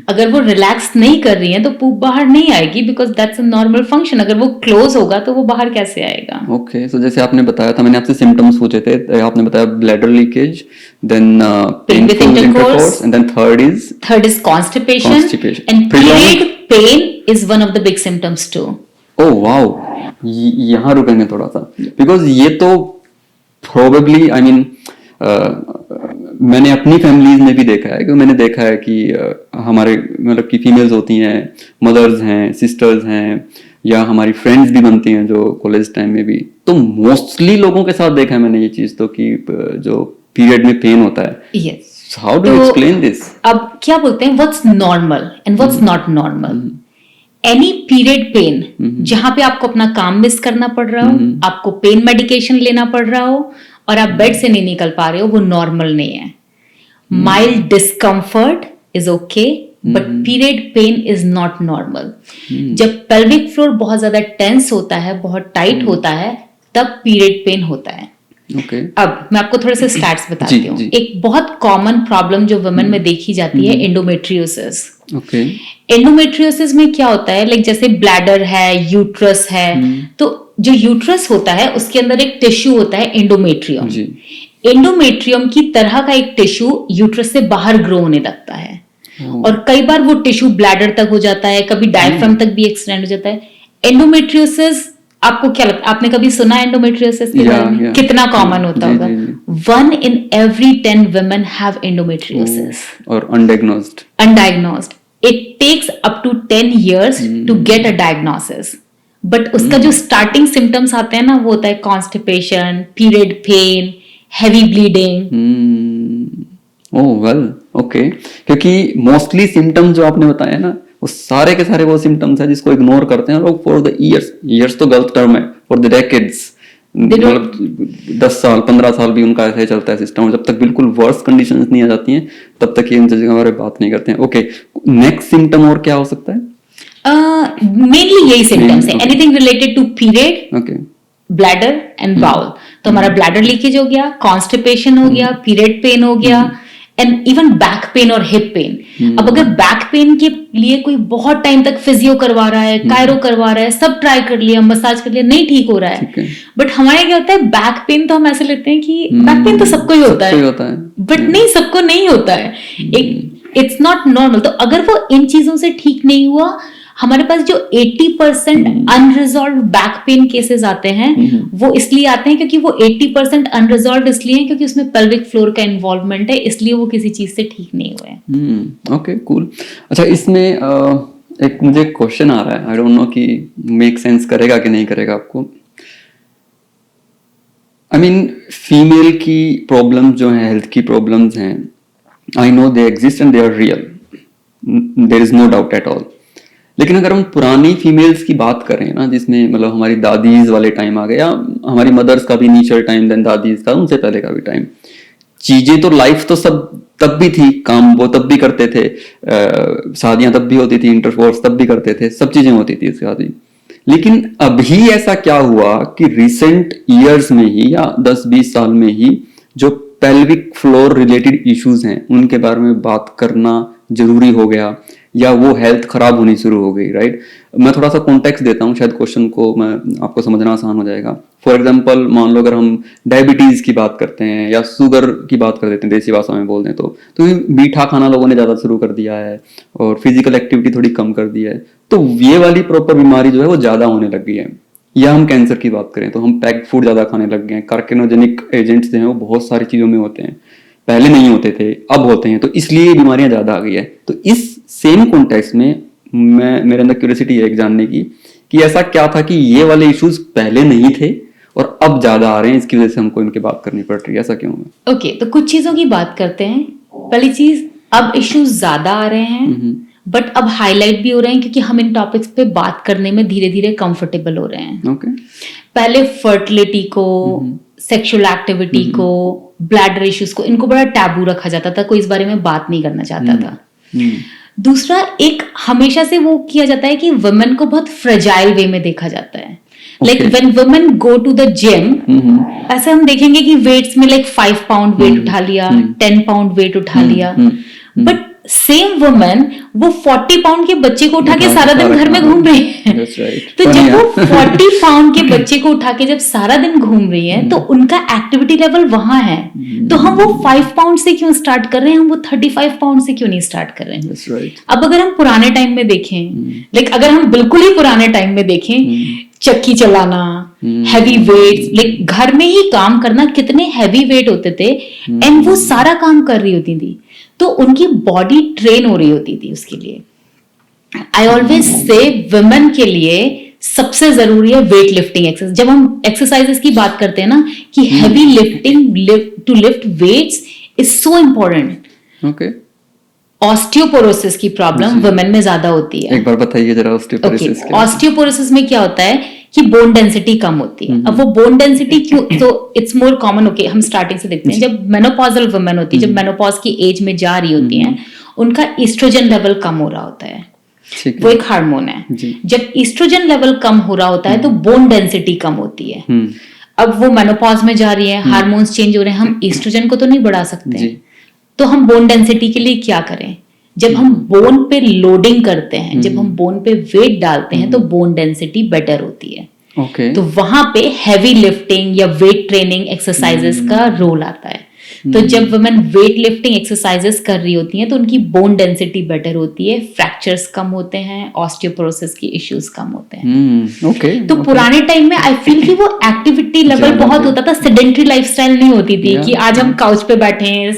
अगर वो रिलैक्स नहीं कर रही है तो पूप बाहर नहीं आएगी, because that's a normal function. अगर वो क्लोज होगा तो वो बाहर कैसे आएगा? ओके, सो जैसे आपने बताया था, मैंने आपसे सिम्टम्स पूछे थे, आपने बताया bladder leakage, then pain with intercourse, and then third is constipation. And period pain is one of the big symptoms too. Oh wow, यहाँ रुकेंगे थोड़ा सा, because ये तो probably I mean मैंने अपनी फैमिलीज में भी देखा है, क्योंकि मैंने देखा है कि हमारे मतलब कि फीमेल्स होती हैं, मदर्स हैं, सिस्टर्स हैं, या हमारी फ्रेंड्स भी बनती हैं जो कॉलेज टाइम में भी, तो मोस्टली लोगों के साथ देखा है मैंने ये चीज तो कि जो पीरियड में पेन होता है। Yes. How do you explain this? अब क्या बोलते हैं, what's normal and what's not normal? Any period pain जहां पे आपको अपना काम मिस करना पड़ रहा हो, आपको पेन मेडिकेशन लेना पड़ रहा हो और आप बेड से नहीं निकल पा रहे हो, वो नॉर्मल नहीं है. Mild discomfort is okay, but period pain is not normal. जब पेल्विक फ्लोर बहुत ज्यादा टेंस होता है, बहुत टाइट होता है, तब पीरियड पेन होता है. Okay. अब मैं आपको थोड़े से स्टैट्स बताती हूँ. एक बहुत कॉमन प्रॉब्लम जो वुमेन में देखी जाती है, एंडोमेट्रियोसिस. Okay. एंडोमेट्रियोसिस में क्या होता है, लाइक जैसे ब्लैडर है, यूट्रस है, तो जो यूट्रस होता है उसके अंदर एक टिश्यू होता है एंडोमेट्रियम. एंडोमेट्रियम की तरह का एक टिश्यू यूट्रस से बाहर ग्रो होने लगता है. और कई बार वो टिश्यू ब्लैडर तक हो जाता है, कभी डायफ्राम तक भी एक्सटेंड हो जाता है. एंडोमेट्रियोसिस, आपको क्या लगता है, आपने कभी सुना एंडोमेट्रियोसिस के बारे में? कितना कॉमन होता होगा? 1 in every 10 women have endometriosis. और undiagnosed. Undiagnosed. It takes up to 10 years to get a diagnosis. But उसका जो स्टार्टिंग सिम्टम्स आते हैं ना, वो होता है constipation, period pain, heavy bleeding. ओह वेल, ओके. क्योंकि मोस्टली सिम्टम्स जो आपने बताए ना, वो सारे के सारे वो सिम्टम्स है जिसको इग्नोर करते हैं लोग फॉर द ईयर्स तो गलत टर्म है, फॉर द डेकेड्स. मतलब 10 साल 15 साल भी उनका ऐसे चलता है सिस्टम, और जब तक बिल्कुल वर्स्ट कंडीशंस नहीं आ जाती हैं तब तक ये इन चीजों के बारे में बात नहीं करते हैं. ओके, नेक्स्ट सिम्टम और क्या हो सकता है? मेनली यही सिम्टम्स है, anything related to period, okay, bladder and bowel. तो हमारा ब्लैडर लीकेज हो गया, कॉन्स्टिपेशन हो गया, पीरियड पेन हो गया, एंड इवन बैक पेन और हिप पेन. अब अगर बैक पेन के लिए कोई बहुत टाइम तक फिजियो करवा रहा है, कायरो करवा रहा है, सब ट्राई कर लिया, मसाज कर लिया, नहीं ठीक हो रहा है, बट हमारे क्या होता है, बैक पेन तो हम ऐसे लेते हैं कि बैक पेन तो सबको ही होता है, बट नहीं, सबको नहीं होता है. It's not normal. तो अगर वो इन चीजों से ठीक नहीं हुआ, हमारे पास जो 80% अनरिजॉल्व बैक पेन केसेस आते हैं, वो इसलिए आते हैं क्योंकि वो 80% अनरिजॉल्व इसलिए हैं क्योंकि उसमें पेल्विक फ्लोर का इन्वॉल्वमेंट है, इसलिए वो किसी चीज से ठीक नहीं हुए हैं. Okay, cool. अच्छा, इसमें एक मुझे क्वेश्चन आ रहा है, आई डोंट नो कि मेक सेंस करेगा कि नहीं करेगा आपको. आई मीन, फीमेल की प्रॉब्लम्स जो हैं, हेल्थ की प्रॉब्लम्स हैं, I know they exist and they are real, there is no doubt at all. लेकिन अगर हम पुरानी फीमेल्स की बात करें ना, जिसमें मतलब हमारी दादीज वाले टाइम आ गए, या हमारी मदर्स का भी इनिशियल टाइम, देन दादीज का, उनसे पहले का भी टाइम, चीजें तो लाइफ तो सब तब भी थी, काम वो तब भी करते थे, शादियां तब भी होती थी, इंटरकोर्स तब भी करते थे, सब चीजें होती थी उसके बाद भी. लेकिन अभी ऐसा क्या हुआ कि रिसेंट ईयर्स में ही या 10-20 साल में ही जो पेल्विक फ्लोर रिलेटेड इश्यूज हैं उनके बारे में बात करना जरूरी हो गया, या वो हेल्थ खराब होनी शुरू हो गई, राइट? मैं थोड़ा सा कॉन्टेक्स्ट देता हूँ, शायद क्वेश्चन को मैं आपको समझना आसान हो जाएगा. फॉर एग्जांपल, मान लो अगर हम डायबिटीज की बात करते हैं या शुगर की बात कर देते हैं, देसी भाषा में बोल दें तो मीठा खाना लोगों ने ज्यादा शुरू कर दिया है और फिजिकल एक्टिविटी थोड़ी कम कर दी है, तो ये वाली प्रॉपर बीमारी जो है वो ज्यादा होने लग गई है. या हम कैंसर की बात करें तो हम पैक्ड फूड ज्यादा खाने लग गए हैं, कार्सिनोजेनिक एजेंट्स जो हैं वो बहुत सारी चीजों में होते हैं, पहले नहीं होते थे, अब होते हैं, तो इसलिए बीमारियां ज्यादा आ गई है. तो इस सेम कॉन्टेक्स्ट में मेरे अंदर क्यूरियोसिटी है एक जानने की कि ऐसा क्या था कि ये वाले इश्यूज पहले नहीं थे और अब ज्यादा आ रहे हैं, इसकी वजह से हमको इनकी बात करनी पड़ रही है, ऐसा क्यों है? ओके, तो कुछ चीजों की बात करते हैं. पहली चीज, अब इश्यूज ज्यादा आ रहे हैं, बट अब हाईलाइट भी हो रहे हैं क्योंकि हम इन टॉपिक्स पे बात करने में धीरे धीरे कंफर्टेबल हो रहे हैं. पहले फर्टिलिटी को, सेक्सुअल एक्टिविटी को, ब्लैडर इश्यूज को, इनको बड़ा टैबू रखा जाता था, कोई इस बारे में बात नहीं करना चाहता था. दूसरा, एक हमेशा से वो किया जाता है कि वुमेन को बहुत फ्रेजाइल वे में देखा जाता है. Like when women go to the gym, ऐसे हम देखेंगे कि वेट्स में लाइक 5 पाउंड वेट उठा लिया, 10 पाउंड वेट उठा लिया, बट सेम वुमेन वो 40 पाउंड के बच्चे को उठा के सारा दिन घर में घूम रही है. तो जब वो 40 पाउंड के बच्चे को उठा के जब सारा दिन घूम रही है, तो उनका एक्टिविटी लेवल वहां है. तो हम वो 5 पाउंड से क्यों स्टार्ट कर रहे हैं, हम वो 35 पाउंड से क्यों नहीं स्टार्ट कर रहे हैं? अब अगर हम पुराने टाइम में देखें, लाइक अगर हम बिल्कुल ही पुराने टाइम में देखें, चक्की चलाना, हैवी वेट्स, लाइक घर में ही काम करना, कितने हैवी वेट होते थे, एंड वो सारा काम कर रही होती थी, तो उनकी बॉडी ट्रेन हो रही होती थी उसके लिए. आई ऑलवेज से वुमेन के लिए सबसे जरूरी है वेट लिफ्टिंग एक्सरसाइज. जब हम एक्सरसाइजेस की बात करते हैं ना, कि heavy lifting to lift weights is so important. Okay. Osteoporosis की प्रॉब्लम वुमेन में ज्यादा होती है। एक बार बताइए जरा ऑस्टियोपोरोसिस के। ऑस्टियोपोरोसिस में क्या होता है कि बोन डेंसिटी कम होती है। अब वो बोन डेंसिटी क्यों, तो इट्स मोर कॉमन। ओके, हम स्टार्टिंग से देखते हैं, जब मेनोपॉजल वुमेन होती है, जब मेनोपॉज की एज में जा रही होती हैं, उनका ईस्ट्रोजन लेवल कम हो रहा होता है। वो एक हार्मोन है। जब ईस्ट्रोजन लेवल कम हो रहा होता है तो बोन डेंसिटी कम होती है। अब वो मेनोपॉज में जा रही है, हार्मोन्स चेंज हो रहे हैं, हम ईस्ट्रोजन को तो नहीं बढ़ा सकते, तो हम बोन डेंसिटी के लिए क्या करें? जब हम बोन पे लोडिंग करते हैं, जब हम बोन पे वेट डालते हैं, तो बोन डेंसिटी बेटर होती है। तो वहां पे हैवी लिफ्टिंग या वेट ट्रेनिंग एक्सरसाइजेस का रोल आता है। तो जब वुमेन वेट लिफ्टिंग एक्सरसाइजेस कर रही होती हैं तो उनकी बोन डेंसिटी बेटर होती है, फ्रैक्चर्स कम होते हैं, ऑस्टियोपोरोसिस की इश्यूज कम होते हैं। तो पुराने टाइम में आई फील कि वो एक्टिविटी लेवल बहुत होता था, सेडेंटरी लाइफस्टाइल नहीं होती थी कि आज हम काउच पे बैठे हैं,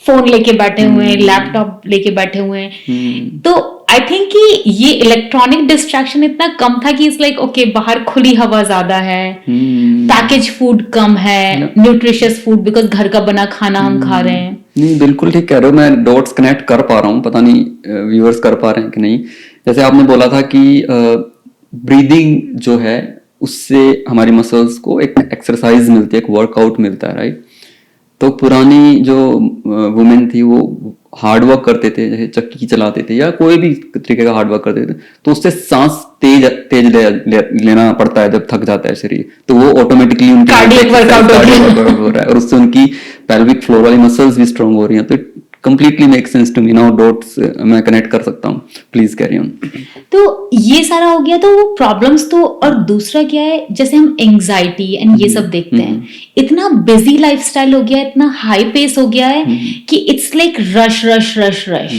फोन लेके बैठे हुए हैं, लैपटॉप लेके बैठे हुए हैं। तो आई थिंक कि ये इलेक्ट्रॉनिक डिस्ट्रैक्शन इतना कम था कि इट्स लाइक ओके, बाहर खुली हवा ज्यादा है, पैकेज फूड कम है, न्यूट्रिशियस फूड, बिकॉज घर का बना खाना हम खा रहे हैं। नहीं, बिल्कुल ठीक कह रहे हो। मैं डॉट्स कनेक्ट कर पा रहा हूँ, पता नहीं व्यूअर्स कर पा रहे हैं कि नहीं। जैसे आपने बोला था कि ब्रीदिंग जो है उससे हमारी मसल्स को एक एक्सरसाइज मिलती है, एक वर्कआउट मिलता है, राइट। तो पुरानी जो वुमेन थी वो हार्ड वर्क करते थे, जैसे चक्की चलाते थे या कोई भी तरीके का हार्ड वर्क करते थे, तो उससे सांस तेज लेना पड़ता है जब थक जाता है शरीर, तो वो ऑटोमेटिकली उनकी कार्डियक वर्कआउट हो रहा है और उससे उनकी पेल्विक फ्लोर वाली मसल्स भी स्ट्रांग हो रही हैं। तो completely make sense to me now, dots मैं कनेक्ट कर सकता हूँ। Please carry on. तो ये सारा हो गया, तो प्रॉब्लम्स तो, और दूसरा क्या है, जैसे हम एंजाइटी एंड ये सब देखते हैं, इतना बिजी लाइफस्टाइल हो गया है, इतना हाई पेस हो गया है कि it's like rush rush rush rush.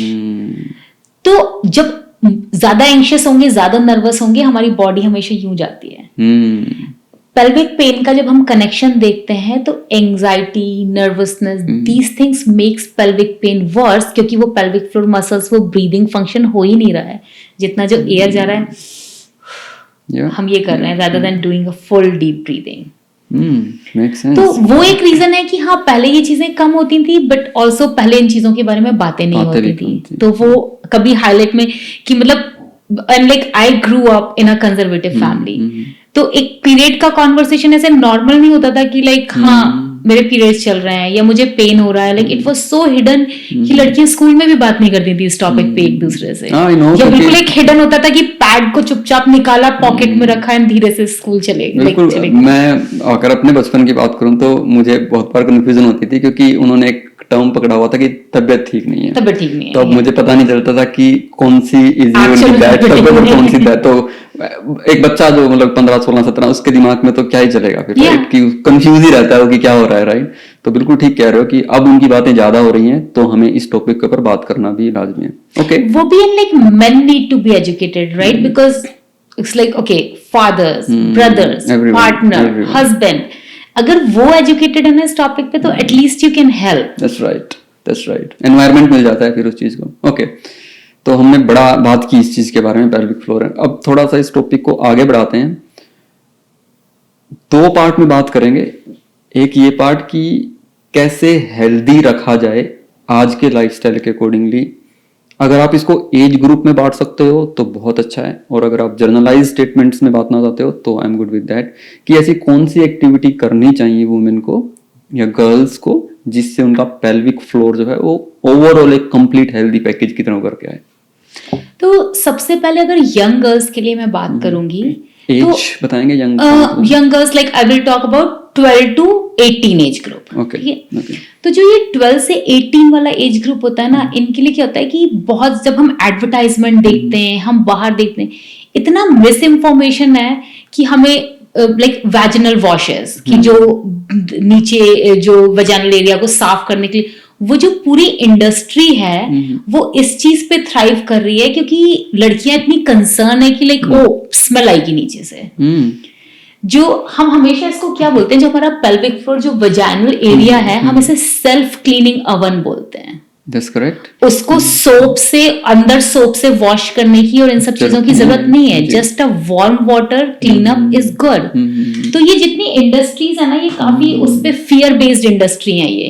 तो जब ज्यादा एंशियस होंगे, ज्यादा नर्वस होंगे, हमारी बॉडी हमेशा यूं जाती है। पेल्विक पेन का जब हम कनेक्शन देखते हैं तो anxiety, nervousness, these things makes pelvic pain worse, क्योंकि वो पेल्विक फ्लोर मसल्स, वो ब्रीदिंग फंक्शन हो ही नहीं रहा है। जितना जो एयर जा रहा है हम ये कर रहे हैं, rather than doing a full deep breathing। तो वो एक रीजन है कि हाँ, पहले ये चीजें कम होती थी, बट ऑल्सो पहले इन चीजों के बारे में बातें नहीं होती थी, तो वो कभी हाईलाइट में कि मतलब, and like I grew up in a conservative family, तो एक पीरियड का कॉन्वर्सेशन ऐसे नॉर्मल नहीं होता था कि लाइक हाँ मेरे पीरियड्स चल रहे हैं या मुझे पेन हो रहा है। Like it was so hidden कि लड़कियां स्कूल में भी बात नहीं करती थी इस टॉपिक पे एक दूसरे से, या बिल्कुल एक हिडन होता था कि पैड को चुपचाप निकाला, पॉकेट में रखा एंड धीरे से स्कूल चले गए। मैं अगर अपने बचपन की बात करूं तो मुझे बहुत बार कंफ्यूजन होती थी, क्योंकि उन्होंने एक टर्म पकड़ा हुआ था कि तबीयत ठीक नहीं है, तो अब मुझे पता नहीं चलता था कि कौन सी कौन सी डेथ। तो एक बच्चा जो मतलब 15, 16, 17, उसके दिमाग में तो क्या ही चलेगा फिर, राइट, कि कंफ्यूज ही रहता है कि क्या हो रहा है, राइट। तो बिल्कुल ठीक कह रहे हो कि अब उनकी बातें ज्यादा हो रही हैं, तो हमें इस टॉपिक के ऊपर बात करना भी लाजमी है। ओके, वो भी like men need to be educated, right, because it's like okay, fathers, brothers, partner, husband, अगर वो एजुकेटेड है ना इस टॉपिक पे, तो at least you can help. That's right. Environment मिल जाता है फिर उस चीज को। ओके, तो हमने बड़ा बात की इस चीज के बारे में, पेल्विक फ्लोर है। अब थोड़ा सा इस टॉपिक को आगे बढ़ाते हैं, 2 पार्ट में बात करेंगे। एक ये पार्ट कि कैसे हेल्दी रखा जाए आज के लाइफस्टाइल के अकॉर्डिंगली। अगर आप इसको एज ग्रुप में बांट सकते हो तो बहुत अच्छा है, और अगर आप जर्नलाइज स्टेटमेंट्स में बांटना चाहते हो तो आई एम गुड विद दैट, कि ऐसी कौन सी एक्टिविटी करनी चाहिए वुमेन को या गर्ल्स को जिससे उनका पेल्विक फ्लोर जो है वो ओवरऑल एक कंप्लीट हेल्दी पैकेज की तरह करके आए। तो सबसे पहले अगर यंग गर्ल्स के लिए मैं बात करूंगी, एज तो बताएंगे young girls, like I will talk about 12 to 18 age group. ठीक है, तो जो ये 12 से 18 वाला एज ग्रुप होता है ना, इनके लिए क्या होता है कि बहुत, जब हम एडवर्टाइजमेंट देखते हैं, हम बाहर देखते हैं, इतना मिस इन्फॉर्मेशन है कि हमें लाइक वैजिनल वॉशेस की जो नीचे जो वैजिनल एरिया को साफ करने के लिए, वो जो पूरी इंडस्ट्री है वो इस चीज पे थ्राइव कर रही है, क्योंकि लड़कियां इतनी कंसर्न है कि लाइक ओ स्मेल आएगी नीचे से। जो हम हमेशा इसको क्या बोलते हैं, जो हमारा पेल्विक फ्लोर जो वैजिनल एरिया है, हम इसे सेल्फ क्लीनिंग ओवन बोलते हैं। That's correct. उसको सोप से, अंदर सोप से वॉश करने की और इन सब चीजों की जरूरत नहीं है, just a warm water clean up is good. तो ये जितनी इंडस्ट्रीज है ना, ये काफी उस पे फियर बेस्ड इंडस्ट्री है ये।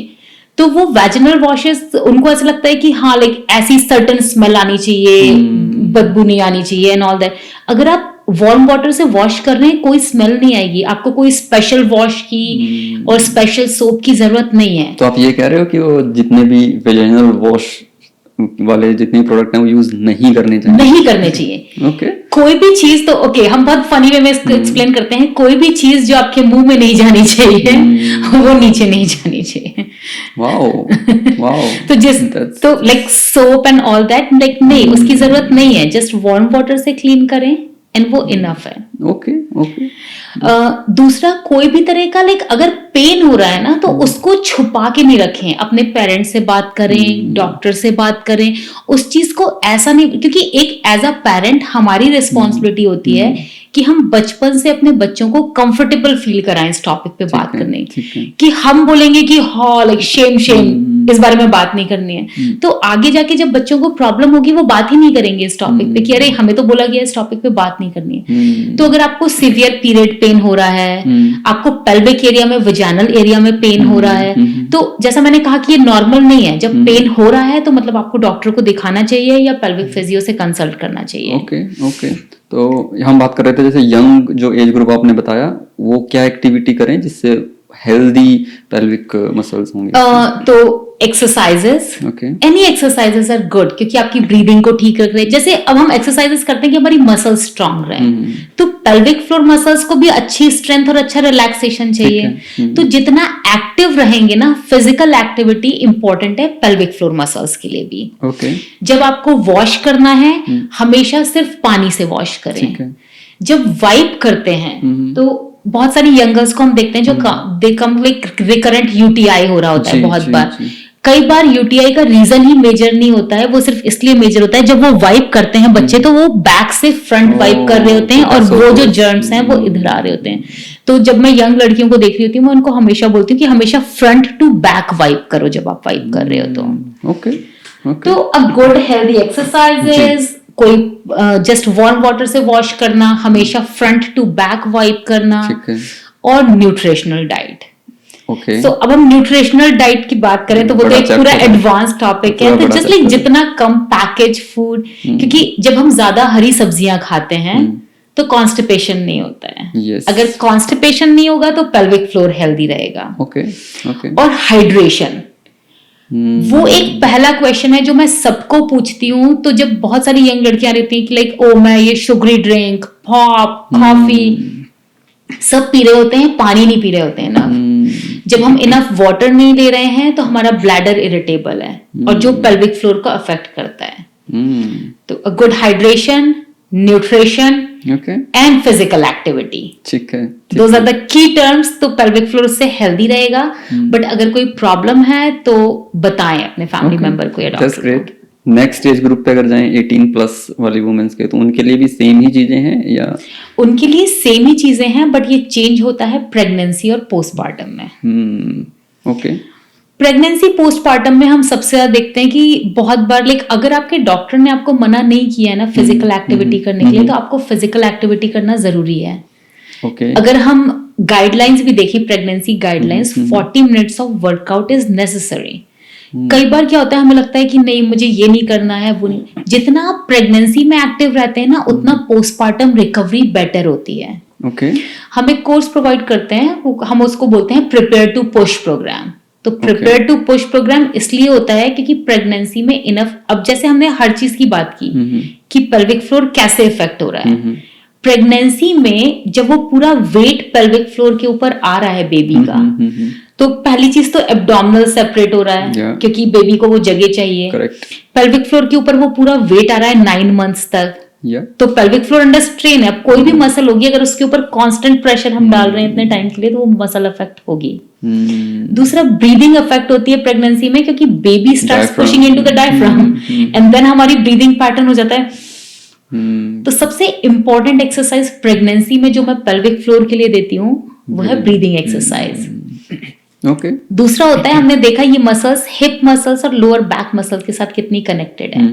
तो वो वैजिनल वॉशेस उनको ऐसा लगता है कि हाँ लाइक ऐसी सर्टन स्मेल आनी चाहिए, बदबू नहीं आनी चाहिए एंड ऑल दैट। अगर आप वार्म वाटर से वॉश कर रहे हैं कोई स्मेल नहीं आएगी, आपको कोई स्पेशल वॉश की और स्पेशल सोप की जरूरत नहीं है। तो आप ये कह रहे हो कि वो जितने भी वेजिनल वॉश वाले जितने प्रोडक्ट हैं वो यूज नहीं करने चाहिए? नहीं करने चाहिए। ओके। कोई भी चीज तो ओके हम बहुत फनी वे में इसको एक्सप्लेन करते हैं, कोई भी चीज जो आपके मुंह में नहीं जानी चाहिए वो नीचे नहीं जानी चाहिए। Wow wow. तो like soap and all that like नहीं, उसकी जरूरत नहीं है, जस्ट वार्म वाटर से क्लीन करें एंड वो इनफ है। Okay okay. दूसरा कोई भी तरह का लाइक अगर पेन हो रहा है ना तो उसको छुपा के नहीं रखें, अपने पेरेंट्स से बात करें, डॉक्टर से बात करें, उस चीज को ऐसा नहीं, क्योंकि एक एज अ पेरेंट हमारी रिस्पॉन्सिबिलिटी होती है कि हम बचपन से अपने बच्चों को कंफर्टेबल फील कराएं इस टॉपिक पे बात करने कि हम बोलेंगे कि हाँ लाइक शेम इस बारे में बात नहीं करनी है, तो आगे जाके जब बच्चों को प्रॉब्लम होगी वो बात ही नहीं करेंगे इस टॉपिक पे कि अरे हमें तो बोला गया इस टॉपिक पे बात नहीं करनी है। तो अगर आपको सीवियर पीरियड पेन हो रहा है, आपको पेल्विक एरिया में वजाइनल एरिया में पेन हो रहा है, तो जैसा मैंने कहा कि ये नॉर्मल नहीं है, जब पेन हो रहा है तो मतलब आपको डॉक्टर को दिखाना चाहिए या पेल्विक फिजियो से कंसल्ट करना चाहिए। Okay okay. तो हम बात कर रहे थे जैसे यंग जो एज ग्रुप आपने बताया, वो क्या एक्टिविटी करें जिससे हेल्दी पेल्विक मसल्स होंगे? तो exercises, any exercises are good, क्योंकि आपकी ब्रीदिंग को ठीक रख रहे हैं। जैसे अब हम एक्सरसाइजेस करते हैं कि हमारी मसल्स स्ट्रांग रहे, तो पेल्विक फ्लोर मसल्स को भी अच्छी स्ट्रेंथ और अच्छा रिलैक्सेशन चाहिए। तो जितना एक्टिव रहेंगे ना, फिजिकल एक्टिविटी इंपॉर्टेंट है पेल्विक फ्लोर मसल्स के लिए भी। जब आपको वॉश करना है हमेशा सिर्फ पानी से वॉश करें। जब वाइप करते हैं तो बहुत सारी यंगर्स को हम देखते हैं जो रिकरेंट यूटीआई हो रहा होता है बहुत बार। कई बार यूटीआई का रीजन ही मेजर नहीं होता है, वो सिर्फ इसलिए मेजर होता है जब वो वाइप करते हैं बच्चे तो वो बैक से फ्रंट वाइप कर रहे होते हैं और वो जो जर्म्स हैं वो इधर आ रहे होते हैं। तो जब मैं यंग लड़कियों को देख रही होती हूँ मैं उनको हमेशा बोलती हूँ कि हमेशा फ्रंट टू बैक वाइप करो जब आप वाइप कर रहे हो तो। तो अ गुड हेल्दी एक्सरसाइजेस, कोई जस्ट वार्म वाटर से वॉश करना, हमेशा फ्रंट टू बैक वाइप करना, और न्यूट्रिशनल डाइट। तो अब हम न्यूट्रिशनल डाइट की बात करें तो वो तो एक पूरा एडवांस टॉपिक है। तो जस्ट लाइक जितना कम पैकेज फूड, क्योंकि जब हम ज्यादा हरी सब्जियां खाते हैं तो कॉन्स्टिपेशन नहीं होता है। अगर कॉन्स्टिपेशन नहीं होगा तो पेल्विक फ्लोर हेल्दी रहेगा। और हाइड्रेशन, वो एक पहला क्वेश्चन है जो मैं सबको पूछती हूँ। तो जब बहुत सारी यंग लड़कियां रहती हैं कि लाइक ओ मैं ये शुगरी ड्रिंक, पॉप, कॉफी सब पी रहे होते हैं, पानी नहीं पी रहे होते हैं ना। जब हम इनफ वाटर नहीं ले रहे हैं तो हमारा ब्लैडर इरिटेबल है और जो पेल्विक फ्लोर को अफेक्ट करता है। तो a good hydration, nutrition and physical activity, ठीक है, those are the key terms. तो पेल्विक फ्लोर से हेल्दी रहेगा। बट अगर कोई प्रॉब्लम है तो बताएं अपने फैमिली मेंबर को या डॉक्टर को। नेक्स्ट एज ग्रुप पे अगर जाएं 18+ वाली वुमेन्स के, तो उनके लिए भी सेम ही चीजें हैं या? उनके लिए सेम ही चीजें हैं बट ये चेंज होता है प्रेगनेंसी और पोस्टमार्टम में। ओके। प्रेगनेंसी पोस्टमार्टम में हम सबसे ज्यादा देखते हैं कि बहुत बार लाइक अगर आपके डॉक्टर ने आपको मना नहीं किया है ना फिजिकल एक्टिविटी करने के लिए, तो आपको फिजिकल एक्टिविटी करना जरूरी है। अगर हम गाइडलाइंस भी देखिए, pregnancy guidelines, 40 minutes of workout is necessary. कई बार क्या होता है हमें लगता है कि नहीं मुझे ये नहीं करना है, वो नहीं। जितना आप प्रेगनेंसी में एक्टिव रहते हैं ना उतना पोस्टमार्टम रिकवरी बेटर होती है। हम एक कोर्स प्रोवाइड करते हैं, हम उसको बोलते हैं प्रिपेयर टू पुश प्रोग्राम। तो प्रिपेयर टू पुश प्रोग्राम इसलिए होता है क्योंकि प्रेगनेंसी में इनफ, अब जैसे हमने हर चीज की बात की कि पेल्विक फ्लोर कैसे इफेक्ट हो रहा है। प्रेगनेंसी में जब वो पूरा वेट पेल्विक फ्लोर के ऊपर आ रहा है बेबी का, तो पहली चीज तो एब्डोमिनल सेपरेट हो रहा है क्योंकि बेबी को वो जगह चाहिए। पेल्विक फ्लोर के ऊपर वो पूरा वेट आ रहा है 9 मंथ्स तक। तो पेल्विक फ्लोर अंडर स्ट्रेन है। अब कोई भी मसल होगी अगर उसके ऊपर कांस्टेंट प्रेशर हम डाल रहे हैं इतने टाइम के लिए तो वो मसल अफेक्ट होगी। दूसरा ब्रीदिंग अफेक्ट होती है प्रेगनेंसी में क्योंकि baby starts pushing into the diaphragm and then हमारी ब्रीदिंग पैटर्न हो जाता है। तो सबसे इंपॉर्टेंट एक्सरसाइज प्रेगनेंसी में जो मैं पेल्विक फ्लोर के लिए देती हूँ वो है ब्रीदिंग एक्सरसाइज। ओके। दूसरा होता है, हमने देखा ये मसल्स हिप मसल्स और लोअर बैक मसल के साथ कितनी कनेक्टेड है।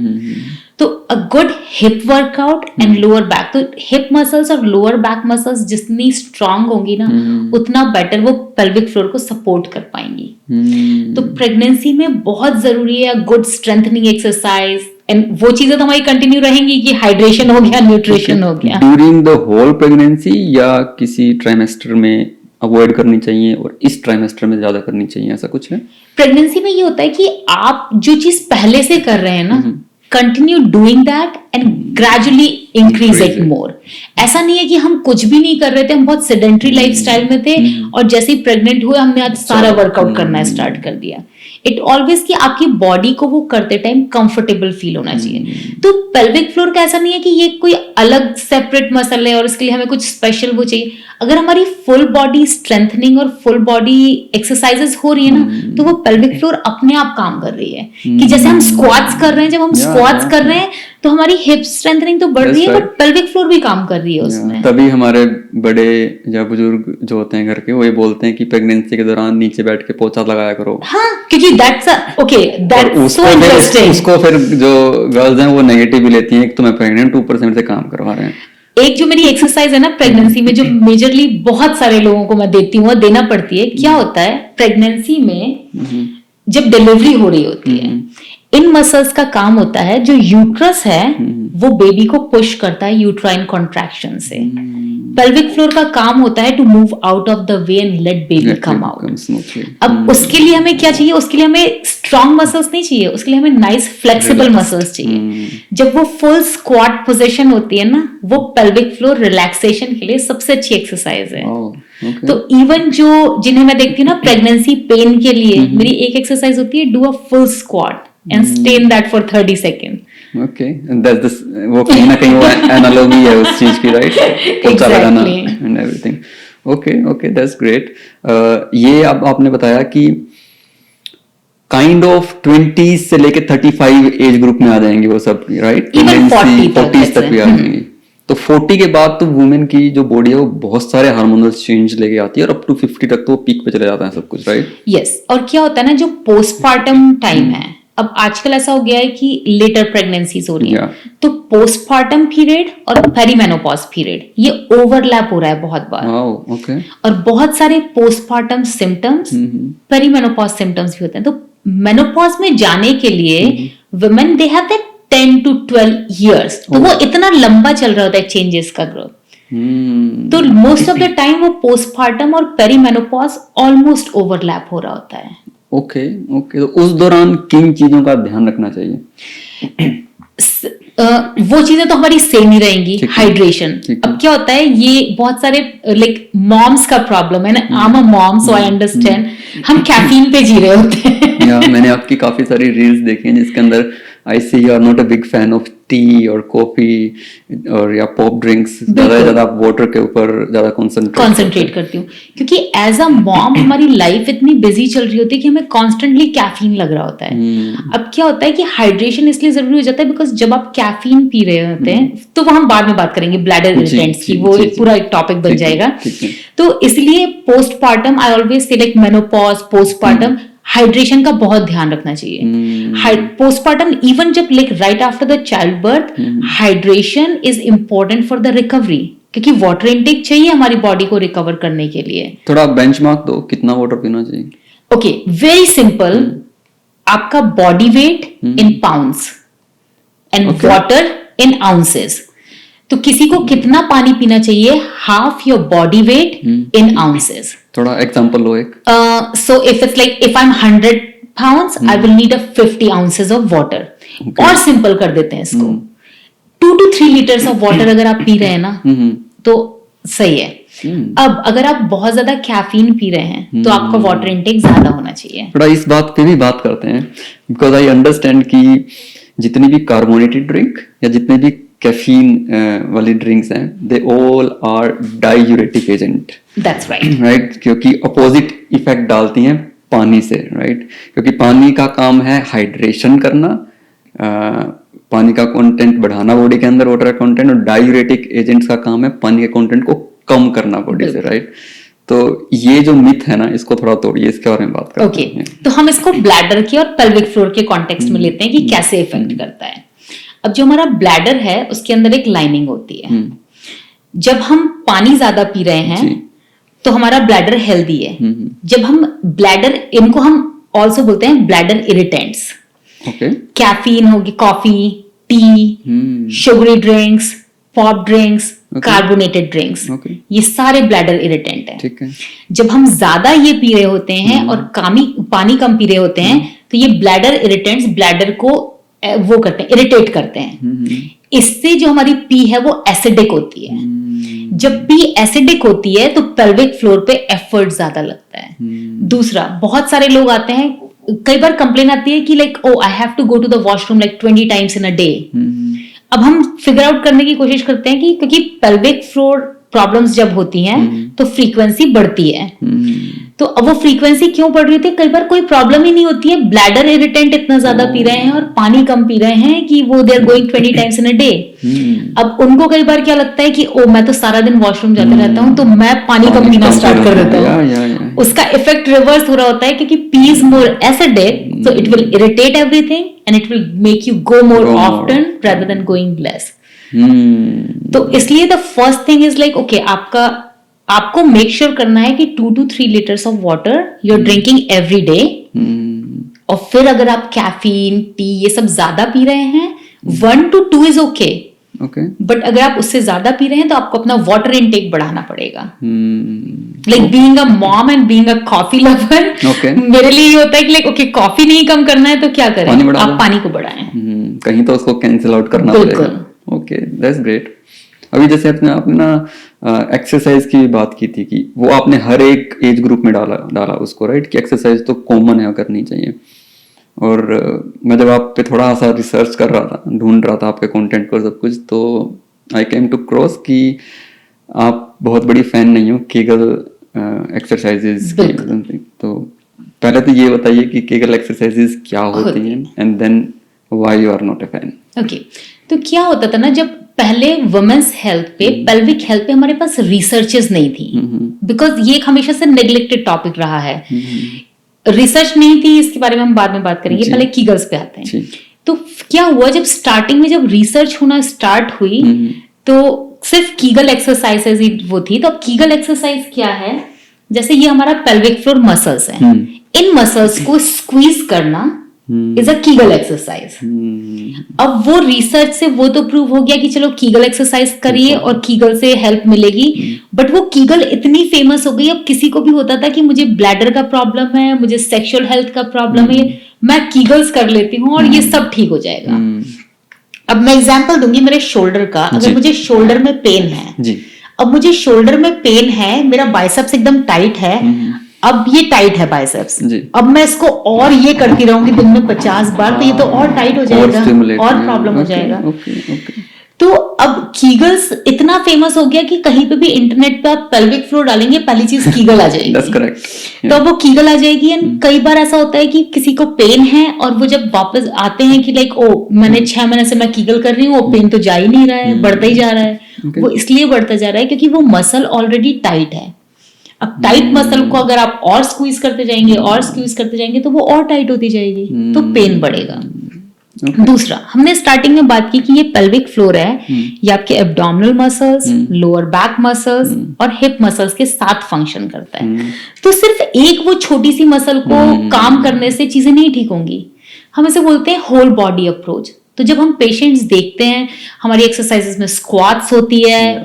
तो a good hip workout and lower back, तो हिप मसल्स और लोअर बैक मसल्स जितनी स्ट्रांग होंगी ना उतना बेटर वो पेल्विक फ्लोर को सपोर्ट कर पाएंगी। तो प्रेगनेंसी में बहुत जरूरी है गुड स्ट्रेंथनिंग एक्सरसाइज, एंड वो चीजें तो हमारी कंटिन्यू रहेंगी कि हाइड्रेशन हो गया, न्यूट्रिशन हो गया। ड्यूरिंग द होल प्रेगनेंसी या किसी ट्राइमेस्टर में अवॉइड करनी चाहिए और इस ट्राइमेस्टर में ज्यादा करनी चाहिए, ऐसा कुछ है? प्रेगनेंसी में ये होता है कि आप जो चीज पहले से कर रहे हैं ना, continue doing that and gradually increase it more. ऐसा नहीं है कि हम कुछ भी नहीं कर रहे थे, हम बहुत सेडेंटरी लाइफस्टाइल में थे और जैसे ही प्रेग्नेंट हुए हमने आज सारा वर्कआउट करना स्टार्ट कर दिया। इट ऑलवेज कि आपकी बॉडी को वो करते टाइम कंफर्टेबल फील होना चाहिए। तो पेल्विक फ्लोर का ऐसा नहीं है कि ये कोई अलग सेपरेट मसल है और इसके लिए हमें कुछ स्पेशल वो चाहिए। अगर हमारी फुल बॉडी स्ट्रेंथनिंग और फुल बॉडी एक्सरसाइजेस हो रही है ना, तो वो पेल्विक फ्लोर अपने आप काम कर रही है। कि जैसे हम स्क्वाट्स कर रहे हैं, जब हम स्क्वाट्स कर रहे हैं तो हमारी हिप स्ट्रेंथनिंग तो बढ़ रही है, बट पेल्विक फ्लोर भी काम कर रही है उसमें। तभी हमारे बड़े या बुजुर्ग जो होते हैं घर के, वो ये बोलते हैं कि प्रेगनेंसी के दौरान नीचे बैठ के पोछा लगाया करो। हाँ, क्योंकि दैट्स सो इंटरेस्टिंग। उसको फिर जो गर्ल्स हैं वो नेगेटिव भी लेती हैं कि तुम्हें प्रेग्नेंट ऊपर से मेरे से काम करवा रहे हैं। एक जो मेरी एक्सरसाइज है ना प्रेगनेंसी में, जो मेजरली बहुत सारे लोगों को मैं देती हूँ, देना पड़ती है। क्या होता है प्रेगनेंसी में, जब डिलीवरी हो रही होती है, इन मसल्स का काम होता है, जो यूट्रस है वो बेबी को पुश करता है यूट्राइन कॉन्ट्रैक्शन से। पेल्विक फ्लोर का काम होता है to move out of the way and let baby come out. अब उसके लिए हमें क्या चाहिए? उसके लिए हमें स्ट्रॉन्ग मसल्स नहीं चाहिए, उसके लिए हमें नाइस फ्लेक्सिबल मसल्स चाहिए। जब वो फुल स्क्वाट पोजीशन होती है ना, वो पेल्विक फ्लोर रिलैक्सेशन के लिए सबसे अच्छी एक्सरसाइज है। तो इवन जो जिन्हें मैं देखती हूँ ना प्रेगनेंसी पेन के लिए, मेरी एक एक्सरसाइज होती है, do a full squat and stay in that for 30 seconds. Okay, and that's this, वो कहीं ना कहीं वो एनालॉजी है उस चीज की, राइट? पोछा लगाना and everything. Okay, that's great. ये अब आपने बताया कि काइंड ऑफ 20 से लेके 35 एज ग्रुप में आ जाएंगे वो सब, राइट? Even 40 तक भी आ जाएंगी। तो 40 के बाद तो वुमेन की जो बॉडी है वो बहुत सारे हार्मोनल चेंज लेके आती है और अप टू 50 तक तो वो पीक पे चले जाता है सब कुछ, राइट? यस, और क्या होता है ना, जो पोस्टपार्टम टाइम है, अब आजकल ऐसा हो गया है कि लेटर प्रेगनेंसीज हो रही है, तो पोस्टपार्टम पीरियड और पेरीमेनोपॉज पीरियड ये ओवरलैप हो रहा है बहुत बार। ओके। और बहुत सारे पोस्टपार्टम सिम्टम्स पेरीमेनोपॉज सिम्टम्स भी होते हैं। तो मेनोपॉज में जाने के लिए women they have that 10 to 12 years, तो वो इतना लंबा चल रहा होता है चेंजेस का ग्रोथ। तो मोस्ट ऑफ द टाइम वो पोस्टपार्टम और पेरीमेनोपॉज ऑलमोस्ट ओवरलैप हो रहा होता है। ओके, तो उस दौरान किन चीजों का ध्यान रखना चाहिए? वो चीजें तो हमारी सेम ही रहेंगी। हाइड्रेशन, अब क्या होता है, ये बहुत सारे लाइक मॉम्स का प्रॉब्लम है ना, I am a mom so I understand, हम कैफीन पे जी रहे होते हैं। मैंने आपकी काफी सारी रील्स देखी हैं जिसके अंदर I see you are not a big fan of tea और कॉफी और या पॉप ड्रिंक्स, ज्यादा आप वाटर के ऊपर ज्यादा कंसंट्रेट करती हूँ, क्योंकि एज अ मॉम हमारी लाइफ इतनी बिजी चल रही होती है कि हमें कॉन्स्टेंटली कैफीन लग रहा होता है। अब क्या होता है कि हाइड्रेशन इसलिए जरूरी हो जाता है बिकॉज जब आप कैफीन पी रहे होते हैं, तो वो हम बाद में बात करेंगे ब्लैडर इरिटेंट्स की, वो एक पूरा एक टॉपिक बन जाएगा। तो इसलिए postpartum I always say like menopause, postpartum hydration का बहुत ध्यान रखना चाहिए। पोस्टपार्टम इवन जब like right after the child birth, hydration is important for the recovery, क्योंकि वाटर इनटेक चाहिए हमारी बॉडी को रिकवर करने के लिए। थोड़ा बेंचमार्क दो, कितना वाटर पीना चाहिए? ओके, वेरी सिंपल, आपका body weight in pounds and water in ounces. तो किसी को कितना पानी पीना चाहिए? Half your body weight in ounces. थोड़ा एग्जांपल लो एक। So if it's like if I'm 100 pounds, I will need a 50 ounces of water. और सिंपल कर देते हैं इसको, 2 to 3 liters of water अगर आप पी रहे हैं ना, तो सही है। अब अगर आप बहुत ज्यादा कैफीन पी रहे हैं तो आपका वाटर इनटेक ज्यादा होना चाहिए। थोड़ा इस बात पे भी बात करते हैं, बिकॉज आई अंडरस्टैंड कि जितनी भी कार्बोनेटेड ड्रिंक या जितने भी कैफीन वाली ड्रिंक्स हैं, they all are diuretic agent. That's right, right, क्योंकि अपोजिट इफेक्ट डालती हैं पानी से, राइट? क्योंकि पानी का काम है हाइड्रेशन करना, पानी का कंटेंट बढ़ाना बॉडी के अंदर, वाटर का कंटेंट, और डायूरेटिक एजेंट्स का काम है पानी के कंटेंट को कम करना बॉडी से, राइट? तो ये जो मिथ है ना, इसको थोड़ा तोड़िए, इसके बारे में बात करते ओके हैं। तो हम इसको ब्लैडर के और पेल्विक फ्लोर के कॉन्टेक्स्ट में लेते हैं कि कैसे इफेक्ट करता है। अब जो हमारा ब्लैडर है उसके अंदर एक लाइनिंग होती है। जब हम पानी ज्यादा पी रहे हैं जी। तो हमारा ब्लैडर हेल्दी है। जब हम ब्लैडर, इनको हम ऑल्सो बोलते हैं ब्लैडर इरिटेंट्स। ओके। कैफीन होगी, coffee, T, sugary drinks, pop drinks, carbonated drinks, ये सारे ब्लैडर इरिटेंट हैं। ठीक है। जब हम ज्यादा ये पी रहे होते हैं और पानी कम पी रहे होते हैं तो ये ब्लैडर इरिटेंट्स ब्लैडर को वो करते हैं, इरिटेट करते हैं। इससे जो हमारी पी है वो एसिडिक होती है। जब पी एसिडिक होती है तो पेल्विक फ्लोर पे एफर्ट ज्यादा लगता है। दूसरा, बहुत सारे लोग आते हैं, कई बार कंप्लेन आती है कि like oh I have to go to the washroom like 20 times in a day. अब हम फिगर आउट करने की कोशिश करते हैं कि क्योंकि पेल्विक फ्लोर प्रॉब्लम्स जब होती हैं तो फ्रीक्वेंसी बढ़ती है। तो अब वो फ्रीक्वेंसी क्यों बढ़ रही होती है? कई बार कोई प्रॉब्लम ही नहीं होती है, ब्लैडर इरिटेंट इतना ज्यादा पी रहे हैं और पानी कम पी रहे हैं कि वो they are going 20 times in a day. अब उनको कई बार क्या लगता है कि ओ मैं तो सारा दिन वॉशरूम जाते रहता हूँ तो मैं पानी कम पीना स्टार्ट कर देता हूँ। उसका इफेक्ट रिवर्स हो रहा होता है क्योंकि pee is more acidic, so it will irritate everything and it will make you go more often rather than going less. तो इसलिए the first thing is like okay, आपको मेक श्योर करना है कि 2 to 3 liters of water you are drinking every day. और फिर अगर आप कैफीन, टी ये सब ज्यादा पी रहे हैं, 1 to 2 इज ओके। बट अगर आप उससे ज्यादा पी रहे हैं तो आपको अपना वाटर इनटेक बढ़ाना पड़ेगा। Like being a mom and being a coffee lover, मेरे लिए ये होता है कि लाइक ओके कॉफी नहीं कम करना है तो क्या करें, आप पानी को बढ़ाएं। कहीं तो उसको कैंसिल आउट करना पड़ेगा। Okay, that's great. अभी जैसे आपने ना एक्सरसाइज की बात की थी कि वो आपने हर एक एज ग्रुप में डाला उसको, राइट, कि एक्सरसाइज तो कॉमन है, करनी चाहिए। और मैं जब आप पे थोड़ा सा रिसर्च कर रहा था, ढूंढ रहा था आपके कंटेंट को सब कुछ, तो आई केम टू क्रॉस कि आप बहुत बड़ी फैन नहीं हो कीगल एक्सरसाइजेज की। तो पहले तो ये बताइए कि कीगल एक्सरसाइजेज क्या होती हैं and then why you are not a fan. Okay, तो क्या होता था ना, जब पहले वुमेन्स हेल्थ पे, पेल्विक हेल्थ पे हमारे पास रिसर्चेस नहीं थी, बिकॉज ये एक हमेशा से नेग्लेक्टेड टॉपिक रहा है। रिसर्च नहीं थी, इसके बारे में हम बाद में बात करेंगे, पहले कीगल्स पे आते हैं। तो क्या हुआ, जब स्टार्टिंग में जब रिसर्च होना स्टार्ट हुई तो सिर्फ कीगल एक्सरसाइजेज ही वो थी। तो अब कीगल एक्सरसाइज क्या है, जैसे ये हमारा पेल्विक फ्लोर मसल्स है, इन मसल्स को स्क्वीज करना इज अ कीगल एक्सरसाइज। अब वो रिसर्च से वो तो प्रूव हो गया कि चलो कीगल एक्सरसाइज करिए और कीगल से हेल्प मिलेगी। बट वो कीगल इतनी फेमस हो गई, अब किसी को भी होता था कि मुझे ब्लैडर का प्रॉब्लम है, मुझे सेक्सुअल हेल्थ का प्रॉब्लम है, मैं कीगल्स कर लेती हूँ और ये सब ठीक हो जाएगा। अब मैं एग्जांपल दूंगी मेरे शोल्डर का। अगर मुझे शोल्डर में पेन है, अब मुझे शोल्डर में पेन है, मेरा बाइसेप्स एकदम टाइट है, अब ये टाइट है बाइसेप्स, अब मैं इसको और ये करती रहूंगी दिन में 50 बार, तो ये तो और टाइट हो जाएगा और प्रॉब्लम हो जाएगा। तो अब कीगल्स इतना फेमस हो गया कि कहीं पे भी इंटरनेट पे आप पेल्विक फ्लोर डालेंगे, पहली चीज कीगल आ जाएगी। That's correct. तो अब वो कीगल आ जाएगी। एंड कई बार ऐसा होता है कि किसी को पेन है और वो जब वापस आते हैं कि लाइक ओ मैंने 6 महीने से मैं कीगल कर रही हूँ, वो पेन तो जा ही नहीं रहा है, बढ़ता ही जा रहा है। वो इसलिए बढ़ता जा रहा है क्योंकि वो मसल ऑलरेडी टाइट है। अब टाइट मसल को अगर आप और स्क्वीज करते जाएंगे और स्क्वीज करते जाएंगे तो वो और टाइट होती जाएगी, तो पेन बढ़ेगा। दूसरा, हमने स्टार्टिंग में बात की कि ये पेल्विक फ्लोर है, ये आपके abdominal muscles, lower back muscles और हिप मसल्स के साथ फंक्शन करता है। तो सिर्फ एक वो छोटी सी मसल को काम करने से चीजें नहीं ठीक होंगी। हम इसे बोलते हैं होल बॉडी अप्रोच। तो जब हम पेशेंट्स देखते हैं, हमारी एक्सरसाइजेस में स्क्वाट्स होती है,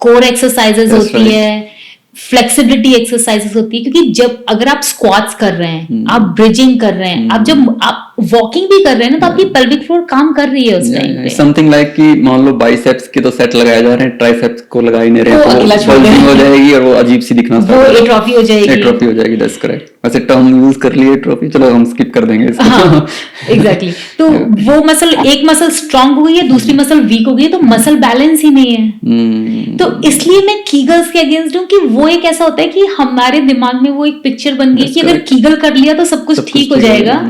कोर एक्सरसाइजेस होती है, फ्लेक्सिबिलिटी एक्सरसाइजेस होती है, क्योंकि जब अगर आप स्क्वाट्स कर रहे हैं, आप ब्रिजिंग कर रहे हैं, आप जब आप वॉकिंग भी कर रहे हैं ना, तो आपकी पेल्विक फ्लोर काम कर रही है उस टाइम पे। समथिंग लाइक कि मान लो बाइसेप्स के तो सेट लगाए जा रहे हैं, ट्राइसेप्स को लगा ही नहीं रहे, तो बल्जिंग हो जाएगी और वो अजीब सी दिखना स्टार्ट हो जाएगी, वो एट्रोफी हो जाएगी। एट्रोफी हो जाएगी, दैट्स करेक्ट। वैसे टर्म यूज कर लिए एट्रोफी, चलो हम स्किप कर देंगे इसको। हाँ, एग्जैक्टली। तो वो मसल, एक मसल स्ट्रांग हो गई है, दूसरी मसल वीक हो गई है, तो मसल बैलेंस ही नहीं है। तो इसलिए मैं कीगल्स के अगेंस्ट हूँ कि वो एक ऐसा होता है कि हमारे दिमाग में वो एक पिक्चर बन गई कि अगर कीगल कर लिया तो सब कुछ ठीक हो जाएगा।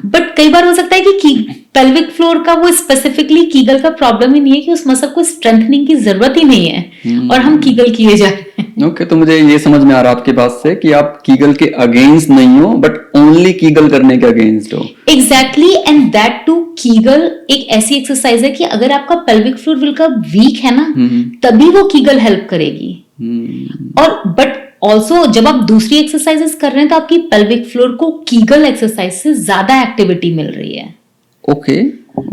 बट बट कई बार हो सकता है कि पेल्विक फ्लोर का वो स्पेसिफिकली कीगल का प्रॉब्लम ही नहीं है कि उस मसल को स्ट्रेंथनिंग की जरूरत ही नहीं है और हम कीगल किए जा रहे हैं। ओके, तो मुझे ये समझ में आ रहा है आपकी बात से कि आप कीगल के अगेंस्ट नहीं हो, बट ओनली कीगल करने के अगेंस्ट हो। Exactly, and that to Kegel एक ऐसी एक्सरसाइज है कि अगर आपका पेल्विक फ्लोर बिल्कुल वीक है ना, तभी वो कीगल हेल्प करेगी। और बट ऑल्सो जब आप दूसरी एक्सरसाइजेस कर रहे हैं तो आपकी पेल्विक फ्लोर को कीगल एक्सरसाइज से ज्यादा एक्टिविटी मिल रही है। ओके,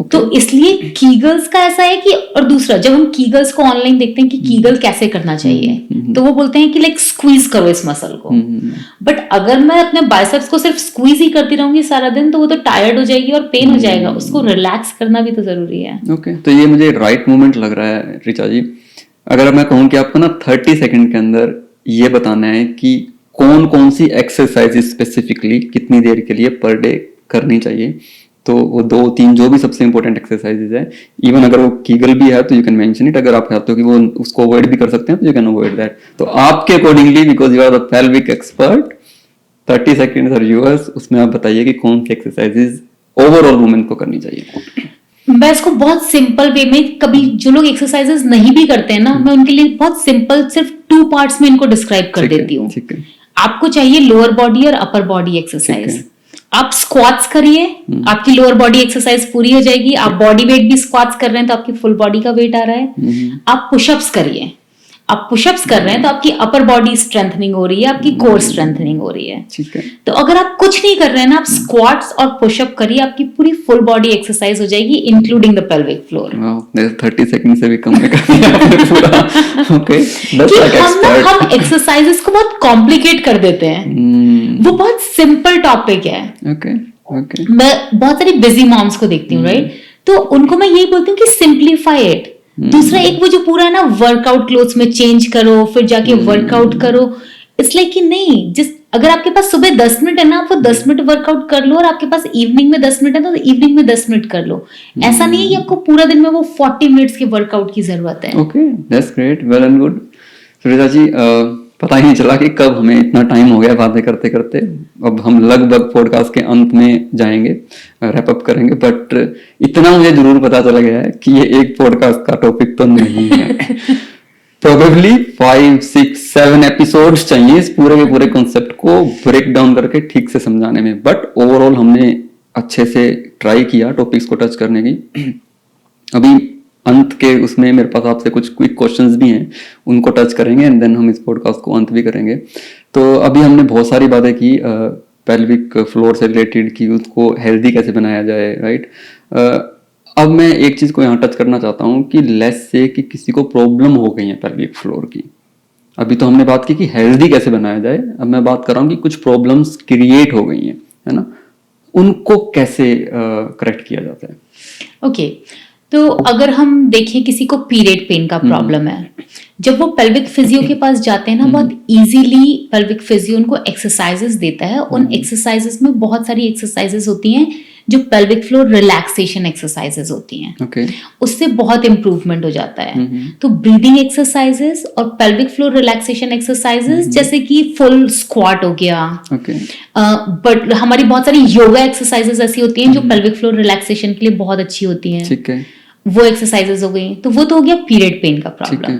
तो इसलिए कीगल्स का ऐसा है कि, और दूसरा जब हम कीगल्स को ऑनलाइन देखते हैं कि कीगल कैसे करना चाहिए, तो वो बोलते हैं कि लाइक स्क्वीज करो इस मसल को। बट अगर मैं अपने बाइसेप्स को सिर्फ स्क्वीज ही करती रहूंगी सारा दिन, तो वो तो टायर्ड हो जाएगी और पेन हो जाएगा। उसको रिलैक्स करना भी तो जरूरी है। ओके, तो ये मुझे राइट मूवमेंट लग रहा है ऋचा जी। अगर मैं कहूँ कि आपको ना 30 सेकंड के अंदर ये बताना है कि कौन कौन सी एक्सरसाइज स्पेसिफिकली कितनी देर के लिए पर डे करनी चाहिए, तो वो 2-3 जो भी सबसे इंपॉर्टेंट एक्सरसाइजेज है, इवन अगर वो कीगल भी है तो यू कैन मेंशन इट। अगर आप चाहते हो कि वो उसको अवॉइड भी कर सकते हैं तो यू कैन अवॉइड दैट। तो आपके accordingly, because you are the pelvic expert, 30 seconds are yours, उसमें आप बताइए कि कौन सी एक्सरसाइजेज ओवरऑल वुमेन को करनी चाहिए। मैं इसको बहुत सिंपल वे में, कभी जो लोग एक्सरसाइजेस नहीं भी करते हैं ना, मैं उनके लिए बहुत सिंपल सिर्फ 2 पार्ट्स में इनको डिस्क्राइब कर देती हूँ। आपको चाहिए लोअर बॉडी और अपर बॉडी एक्सरसाइज। आप स्क्वाट्स करिए, आपकी लोअर बॉडी एक्सरसाइज पूरी हो जाएगी। आप बॉडी वेट भी स्क्वाट्स कर रहे हैं तो आपकी फुल बॉडी का वेट आ रहा है। आप पुशअप्स करिए, आप पुशअप्स कर रहे हैं तो आपकी अपर बॉडी स्ट्रेंथनिंग हो रही है, आपकी कोर स्ट्रेंथनिंग हो रही है। ठीक है। तो अगर आप कुछ नहीं कर रहे हैं ना, आप स्क्वाट्स और पुशअप करिए, आपकी पूरी फुल बॉडी एक्सरसाइज हो जाएगी, including the pelvic floor. 30 second से भी कम में कर दिया आपने पूरा। ओके, हम एक्सरसाइजेस को बहुत कॉम्प्लिकेट कर देते हैं। वो बहुत सिंपल टॉपिक है। Okay okay. मैं बहुत सारी बिजी मॉम्स को देखती हूँ, राइट, तो उनको मैं यही बोलती हूँ कि सिंप्लीफाई इट। दूसरा एक वो जो पूरा ना वर्कआउट क्लोथ्स में चेंज करो फिर जाके वर्कआउट करो, इट्स लाइक कि नहीं, जिस अगर आपके पास सुबह 10 मिनट है ना, आप वो 10 मिनट वर्कआउट कर लो, और आपके पास इवनिंग में 10 मिनट है तो इवनिंग में 10 मिनट कर लो। ऐसा नहीं है कि आपको पूरा दिन में वो 40 मिनट्स के वर्कआउट की जरूरत है। Okay, that's great, well and good. Suresha ji, पता ही नहीं चला कि कब हमें इतना टाइम हो गया बातें करते करते। अब हम लगभग पॉडकास्ट के अंत में जाएंगे, रैप अप करेंगे, बट इतना मुझे जरूर पता चला गया है कि ये एक पॉडकास्ट का टॉपिक तो नहीं है। प्रोबेबली 5, 6, 7 एपिसोड्स चाहिए इस पूरे के पूरे कॉन्सेप्ट को ब्रेक डाउन करके ठीक से समझाने में। बट ओवरऑल हमने अच्छे से ट्राई किया टॉपिक्स को टच करने की। अभी अंत के उसमें मेरे पास आपसे कुछ क्विक क्वेश्चंस भी हैं, उनको टच करेंगे एंड देन हम इस पॉडकास्ट को अंत भी करेंगे। तो अभी हमने बहुत सारी बातें की पेल्विक फ्लोर से रिलेटेड, कि उसको हेल्दी कैसे बनाया जाए, राइट। अब मैं एक चीज को यहाँ टच करना चाहता हूँ कि लेस से कि किसी को प्रॉब्लम हो गई है पेल्विक फ्लोर की। अभी तो हमने बात की कि हेल्दी कैसे बनाया जाए, अब मैं बात कर रहा हूँ कि कुछ प्रॉब्लम्स क्रिएट हो गई हैं, है ना, उनको कैसे करेक्ट किया जाता है। ओके, तो अगर हम देखें किसी को पीरियड पेन का प्रॉब्लम है, जब वो पेल्विक फिजियो के पास जाते हैं ना, बहुत इजीली पेल्विक फिजियो उनको एक्सरसाइजेस देता है। उन एक्सरसाइजेस में बहुत सारी एक्सरसाइजेस होती हैं जो पेल्विक फ्लोर रिलैक्सेशन एक्सरसाइजेस होती हैं। okay. उससे बहुत इंप्रूवमेंट हो जाता है। तो ब्रीदिंग एक्सरसाइजेस और पेल्विक फ्लोर रिलैक्सेशन एक्सरसाइजेस, जैसे कि फुल स्क्वाट हो गया, बट हमारी बहुत सारी योगा एक्सरसाइजेस ऐसी होती हैं जो पेल्विक फ्लोर रिलैक्सेशन के लिए बहुत अच्छी होती हैं। ठीक है, वो एक्सरसाइजेस हो गई। तो वो तो हो गया पीरियड पेन का प्रॉब्लम।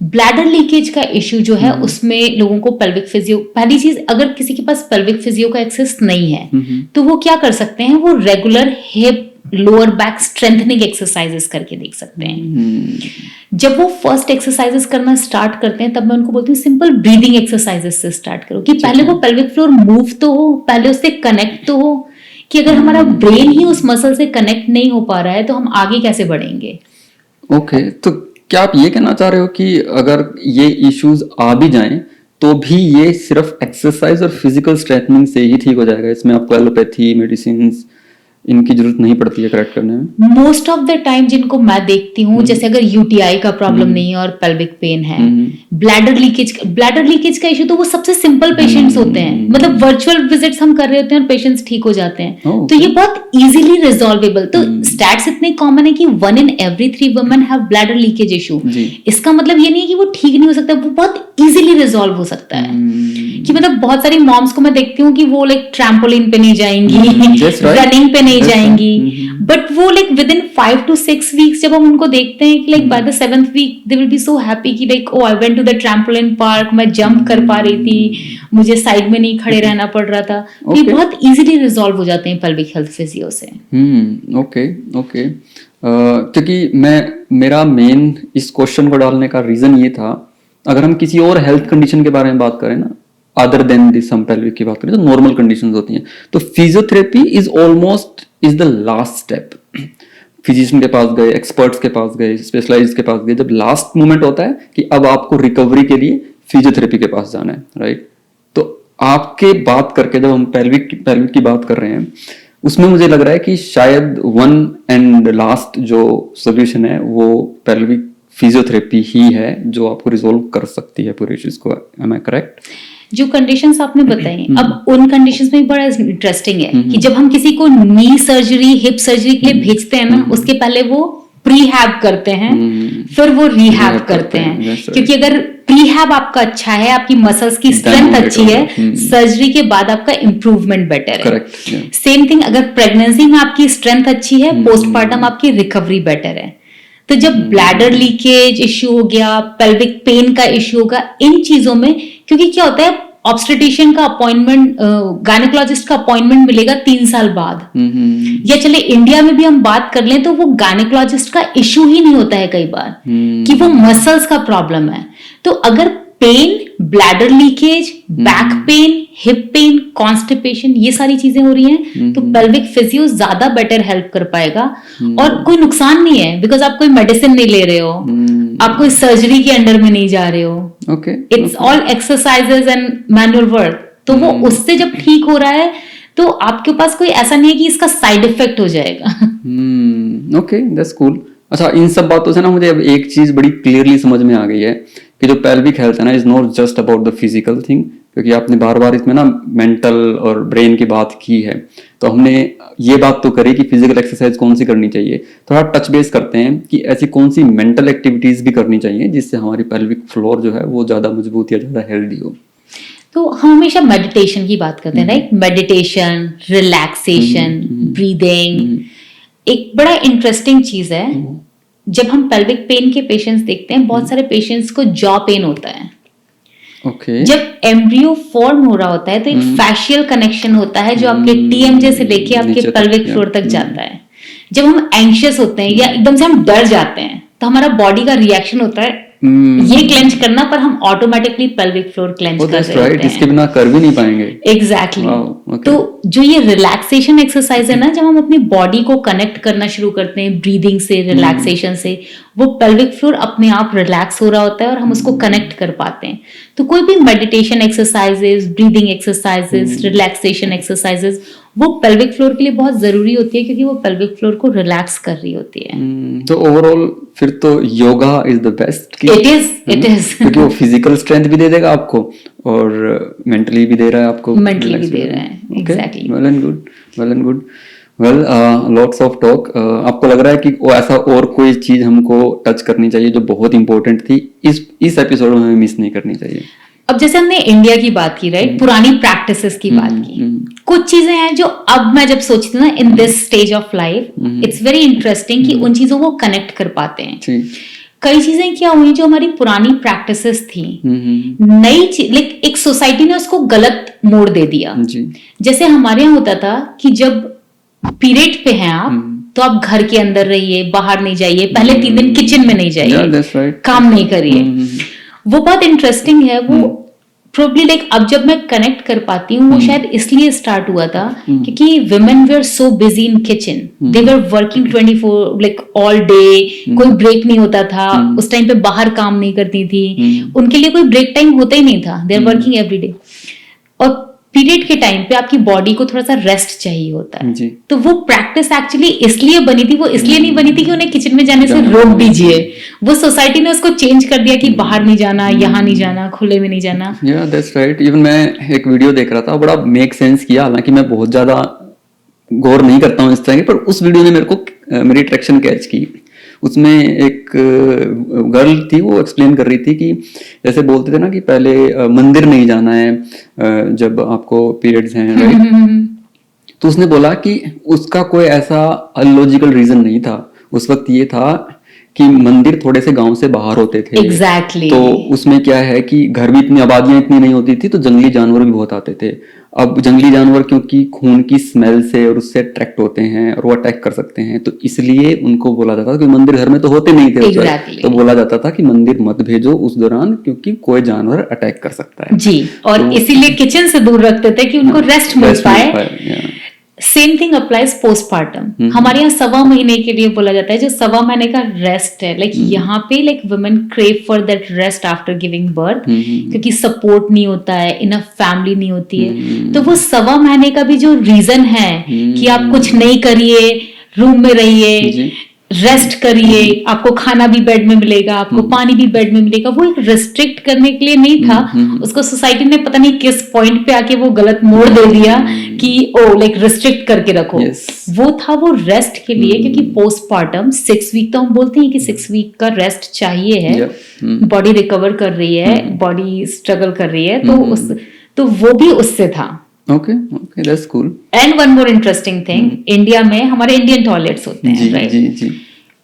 ब्लैडर लीकेज का इश्यू जो है, उसमें लोगों को पेल्विक फिजियो, पहली चीज, अगर किसी के पास पेल्विक फिजियो का एक्सेस नहीं है तो वो क्या कर सकते हैं, वो regular hip lower back strengthening exercises करके देख सकते हैं। जब वो फर्स्ट एक्सरसाइजेस करना स्टार्ट करते हैं, तब मैं उनको बोलती हूँ सिंपल ब्रीदिंग एक्सरसाइजेस से स्टार्ट करो, कि पहले वो पेल्विक फ्लोर मूव तो हो, पहले उससे कनेक्ट तो हो, कि अगर हमारा ब्रेन ही उस मसल से कनेक्ट नहीं हो पा रहा है तो हम आगे कैसे बढ़ेंगे। ओके, तो क्या आप ये कहना चाह रहे हो कि अगर ये इश्यूज आ भी जाएं तो भी ये सिर्फ एक्सरसाइज और फिजिकल स्ट्रेंथनिंग से ही ठीक हो जाएगा, इसमें आपको एलोपैथी मेडिसिन इनकी जरूरत नहीं पड़ती है करेक्ट करने में? मोस्ट ऑफ द टाइम जिनको मैं देखती हूँ, जैसे अगर यूटीआई का प्रॉब्लम नहीं है और पेल्विक पेन है, ब्लैडर लीकेज का इशू, तो वो सबसे सिंपल पेशेंट्स होते हैं। मतलब वर्चुअल विजिट्स हम कर रहे होते हैं और पेशेंट्स ठीक हो जाते हैं। तो ये बहुत इजीली रिजॉल्वेबल। तो स्टैट्स इतने कॉमन है कि 1 in every 3 women have bladder leakage issue। इसका मतलब ये नहीं है कि वो ठीक नहीं हो सकता, वो बहुत इजीली रिजॉल्व हो सकता है। कि मतलब बहुत सारी मॉम्स को मैं देखती हूँ कि वो लाइक ट्रैम्पोलिन पे नहीं जाएंगी, रनिंग पे नहीं ले जाएंगी, बट वो like within 5 to 6 weeks जब हम उनको देखते हैं कि like by the 7th week they will be so happy कि like oh I went to the trampoline park, मैं जंप कर पा रही थी, मुझे साइड में नहीं खड़े रहना पड़ रहा था। ये बहुत इजीली रिजॉल्व हो जाते हैं पेल्विक हेल्थ फिजियो से। Okay okay. क्योंकि मेरा मेन इस क्वेश्चन को डालने का रीजन ये था, अगर हम किसी और हेल्थ कंडीशन के बारे में बात करें ना, अदर देन दिस हम पेल्विक की बात करें तो नॉर्मल कंडीशंस होती हैं, तो physiotherapy is the last step. Physician के पास गए, एक्सपर्ट्स के पास गए, स्पेशलाइज्ड के पास गए, जब लास्ट मोमेंट होता है कि अब आपको रिकवरी के लिए फिजियोथेरेपी के पास जाना है, राइट। तो आपके बात करके जब हम पेल्विक की बात कर रहे हैं, उसमें मुझे लग रहा है कि शायद वन एंड लास्ट जो सोल्यूशन है वो पेल्विक फिजियोथेरेपी ही है जो आपको रिजोल्व कर सकती है पूरे इश्यूज को। Am I correct? जो कंडीशंस आपने बताई, अब उन कंडीशंस में बड़ा इंटरेस्टिंग है कि जब हम किसी को नी सर्जरी, हिप सर्जरी के लिए भेजते हैं ना, उसके पहले वो प्रीहैब करते हैं, फिर वो रिहैब करते हैं। क्योंकि अगर प्रीहैब आपका अच्छा है, आपकी मसल्स की स्ट्रेंथ अच्छी है, सर्जरी के बाद आपका इंप्रूवमेंट बेटर है। सेम थिंग अगर प्रेगनेंसी में आपकी स्ट्रेंथ अच्छी है, पोस्टपार्टम आपकी रिकवरी बेटर है। तो जब ब्लैडर लीकेज इश्यू हो गया, पेल्विक पेन का इश्यू होगा, इन चीजों में, क्योंकि क्या होता है ऑब्स्टेट्रिशियन का अपॉइंटमेंट, गायनेकोलॉजिस्ट का अपॉइंटमेंट मिलेगा 3 साल बाद, या चले इंडिया में भी हम बात कर लें तो वो गायनेकोलॉजिस्ट का इश्यू ही नहीं होता है कई बार कि वो मसल्स का प्रॉब्लम है। तो अगर pain, bladder leakage, back pain, hip pain, constipation, ये सारी चीजें हो रही हैं, तो पेल्विक फिजियो ज्यादा बेटर हेल्प कर पाएगा। और कोई नुकसान नहीं है, बिकॉज आप कोई मेडिसिन नहीं ले रहे हो, आप कोई सर्जरी के अंडर में नहीं जा रहे हो, it's all exercises and manual work. तो वो उससे जब ठीक हो रहा है तो आपके पास कोई ऐसा नहीं है कि इसका साइड इफेक्ट हो जाएगा। Okay, that's cool. अच्छा, इन सब बातों से ना मुझे अब एक चीज बड़ी क्लियरली समझ में आ गई है कि जो पेल्विक हेल्थ है ना, is not just about the physical thing, क्योंकि आपने बार बार इसमें ना मेंटल और ब्रेन की बात की है। तो हमने ये बात तो करी कि फिजिकल एक्सरसाइज कौन सी करनी चाहिए, थोड़ा टच बेस करते हैं कि ऐसी कौन सी मेंटल एक्टिविटीज भी करनी चाहिए जिससे हमारी पेल्विक फ्लोर जो है वो ज्यादा मजबूत या ज्यादा हेल्दी हो। तो हम हमेशा मेडिटेशन की बात करते हैं, राइट? Meditation, relaxation, breathing. एक बड़ा इंटरेस्टिंग चीज है, जब हम पेल्विक पेन के पेशेंट्स देखते हैं, बहुत सारे पेशेंट्स को जॉ पेन होता है। जब एम्ब्रियो फॉर्म हो रहा होता है तो एक फैशियल कनेक्शन होता है जो आपके टीएमजे से लेके आपके पेल्विक फ्लोर तक जाता है। जब हम एंग्शियस होते हैं या एकदम से हम डर जाते हैं तो हमारा बॉडी का रिएक्शन होता है ये क्लेंच करना, पर हम ऑटोमेटिकली पेल्विक फ्लोर क्लेंच कर रहे होते हैं। इसके बिना कर भी नहीं पाएंगे। एग्जैक्टली। तो जो ये रिलैक्सेशन एक्सरसाइज है ना, जब हम अपनी बॉडी को कनेक्ट करना शुरू करते हैं ब्रीदिंग से, रिलैक्सेशन से, वो पेल्विक फ्लोर अपने आप रिलैक्स हो रहा होता है और हम उसको कनेक्ट कर पाते हैं। तो कोई भी meditation exercises, breathing exercises, relaxation exercises, वो पेल्विक फ्लोर के लिए बहुत जरूरी होती है क्योंकि वो पेल्विक फ्लोर को रिलैक्स कर रही होती है। तो ओवरऑल फिर तो yoga is the best. It is क्योंकि वो फिजिकल स्ट्रेंथ भी दे देगा आपको और मेंटली भी दे रहा है आपको। मेंटली भी दे रहा है, exactly. Well and good. Well, lots of talk. आपको लग रहा है कि वो ऐसा और कोई चीज हमको टच करनी चाहिए जो बहुत इंपॉर्टेंट थी इस एपिसोड में हमें मिस नहीं करनी चाहिए? अब जैसे हमने इंडिया की बात की, राइट, पुरानी प्रैक्टिसेस की बात की, कुछ चीजें हैं जो अब मैं जब सोचती हूँ ना in this stage of life, it's very interesting कि उन चीजों को कनेक्ट कर पाते हैं। कई चीजें क्या हुई जो हमारी पुरानी प्रैक्टिसेस थी, नई चीज, लाइक एक सोसाइटी ने उसको गलत मोड़ दे दिया। जैसे हमारे यहाँ होता था कि जब पीरियड पे हैं आप तो आप घर के अंदर रहिए, बाहर नहीं जाइए, पहले 3 दिन किचन में नहीं जाइए, काम नहीं करिए। वो बहुत इंटरेस्टिंग है। वो प्रोबब्ली लाइक अब जब मैं कनेक्ट कर पाती हूँ, वो शायद इसलिए स्टार्ट हुआ था क्योंकि women were so busy in kitchen, they were working 24 like all day, कोई ब्रेक नहीं होता था। उस टाइम पे बाहर काम नहीं करती थी, उनके लिए कोई ब्रेक टाइम होता ही नहीं था, they are working every day। और पीरियड के टाइम पे आपकी बॉडी को थोड़ा सा रेस्ट चाहिए होता है। तो वो प्रैक्टिस एक्चुअली इसलिए बनी थी, वो इसलिए नहीं बनी थी कि उन्हें किचन में जाने से रोक दीजिए। वो सोसाइटी ने उसको चेंज कर दिया कि बाहर नहीं जाना, यहाँ नहीं जाना, खुले में नहीं जाना। या दैट्स राइट। इवन मैं एक वीडियो देख रहा था, बड़ा मेक सेंस किया, हालांकि मैं बहुत ज्यादा गौर नहीं करता हूँ इस तरह की, पर उस वीडियो ने मेरे को मेरी अट्रैक्शन कैच की। उसमें एक गर्ल थी, वो एक्सप्लेन कर रही थी कि जैसे बोलते थे ना कि पहले मंदिर नहीं जाना है जब आपको पीरियड्स हैं, राइट? तो उसने बोला कि उसका कोई ऐसा अनलॉजिकल रीजन नहीं था। उस वक्त ये था कि मंदिर थोड़े से गांव से बाहर होते थे। Exactly. तो उसमें क्या है कि घर भी इतनी, आबादियां इतनी नहीं होती थी, तो जंगली जानवर भी बहुत आते थे। अब जंगली जानवर क्योंकि खून की स्मेल से और उससे अट्रैक्ट होते हैं और वो अटैक कर सकते हैं, तो इसलिए उनको बोला जाता था कि मंदिर घर में तो होते नहीं थे उस वक्त। Exactly. तो बोला जाता था कि मंदिर मत भेजो उस दौरान, क्योंकि कोई जानवर अटैक कर सकता है। जी, और इसीलिए किचन से दूर रखते थे कि उनको रेस्ट मिल पाए। Same thing applies postpartum. हमारे यहाँ 1.25 महीने के लिए बोला जाता है, जो 1.25 महीने का रेस्ट है, लाइक यहाँ पे like women crave for that rest after giving birth, क्योंकि सपोर्ट नहीं होता है, इनफ फैमिली नहीं होती है। तो वो 1.25 महीने का भी जो रीजन है कि आप कुछ नहीं करिए, रूम में रहिए, रेस्ट करिए, आपको खाना भी बेड में मिलेगा, आपको पानी भी बेड में मिलेगा, वो एक रिस्ट्रिक्ट करने के लिए नहीं था। उसको सोसाइटी ने पता नहीं किस पॉइंट पे आके वो गलत मोड़ दे दिया कि ओ लाइक रिस्ट्रिक्ट करके रखो। वो था वो रेस्ट के लिए, क्योंकि पोस्टपार्टम 6 वीक तो हम बोलते हैं कि 6 वीक का रेस्ट चाहिए है। बॉडी रिकवर कर रही है, बॉडी स्ट्रगल कर रही है, तो वो भी उससे था। Okay, that's cool. And one more interesting thing, India में हमारे इंडियन टॉयलेट्स होते हैं, राइट? जी।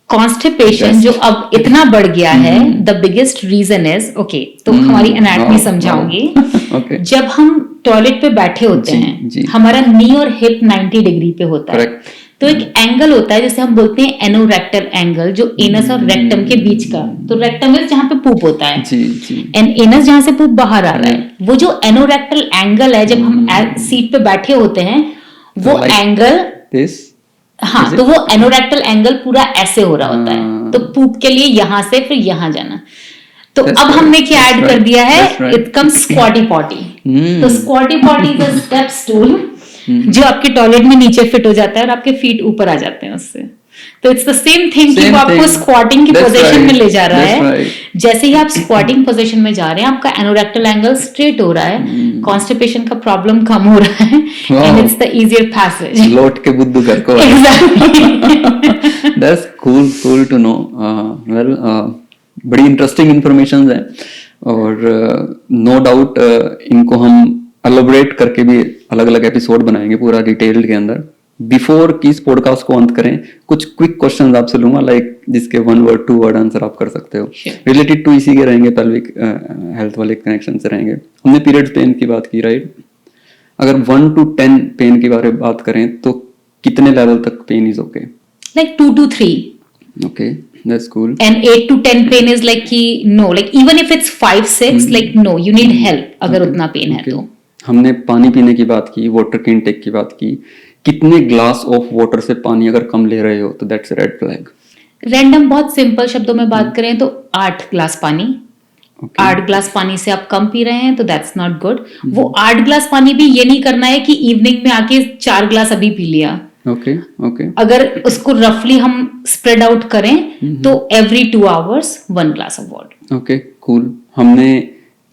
कॉन्स्टिपेशन जो अब इतना बढ़ गया है, the biggest reason is, okay, तो हमारी एनाटॉमी समझाऊंगी। जब हम टॉयलेट पे बैठे होते हैं, हमारा नी और हिप 90 डिग्री पे होता है। तो एक एंगल होता है जिसे हम बोलते हैं एनोरेक्टल एंगल, जो एनस और रेक्टम के बीच का। तो रेक्टम इज जहां पे पूप होता है, एंड एनस जहां से पूप बाहर आ रहा है। वो जो एनोरेक्टल एंगल है, जब हम सीट पे बैठे होते हैं, वो एंगल, हाँ, तो वो एनोरेक्टल एंगल पूरा ऐसे हो रहा होता है। तो पूप के लिए यहां से फिर यहां जाना। तो अब हमने क्या ऐड कर दिया है, इट कम्स स्क्वाटी पॉटी। तो squatty potty is a step stool जो आपके टॉयलेट में नीचे फिट हो जाता है और आपके फीट ऊपर आ जाते हैं उससे। तो इट्स द सेम थिंग कि वो आपको स्क्वाटिंग की पोजीशन में ले जा रहा है। जैसे ही आप स्क्वाटिंग पोजीशन में जा रहे हैं, आपका एनोरेक्टल एंगल स्ट्रेट हो रहा है, कॉन्स्टिपेशन का प्रॉब्लम कम हो रहा है, and it's the easier passage. लौट के बुद्धू घर को। That's cool to know. Well, बड़ी इंटरेस्टिंग इंफॉर्मेशन है, और नो डाउट इनको हम एलोबरेट करके भी अलग अलग एपिसोड बनाएंगे पूरा डिटेल्ड के अंदर। बिफोर कि इस पॉडकास्ट को अंत करें, कुछ क्विक क्वेश्चंस आपसे लूंगा, लाइक जिसके 1 वर्ड 2 वर्ड आंसर आप कर सकते हो, रिलेटेड टू इसी के रहेंगे, पेल्विक हेल्थ वाले कनेक्शन से रहेंगे। हमने पीरियड्स पेन की बात की, राइट? अगर 1 to 10 पेन के बारे में बात करें तो कितने लेवल तक pain is okay? Like 2 to 3. Okay, that's cool. And 8 to 10 pain is like कि no, like even if it's 5, 6, like no, you need help अगर उतना पेन है तो। हमने पानी पीने की बात की, वाटर की इनटेक की बात की। कितने ग्लास ऑफ वाटर से पानी अगर कम ले रहे हो तो that's a red flag. Random बहुत सिंपल शब्दों में बात करें तो 8 ग्लास पानी। 8 ग्लास पानी से आप कम पी रहे हैं तो दैट्स नॉट गुड। वो 8 ग्लास पानी भी ये नहीं करना है कि इवनिंग में आके 4 ग्लास अभी पी लिया। ओके। अगर उसको रफली हम स्प्रेड आउट करें तो every 2 hours 1 glass of water. Okay, cool. हमने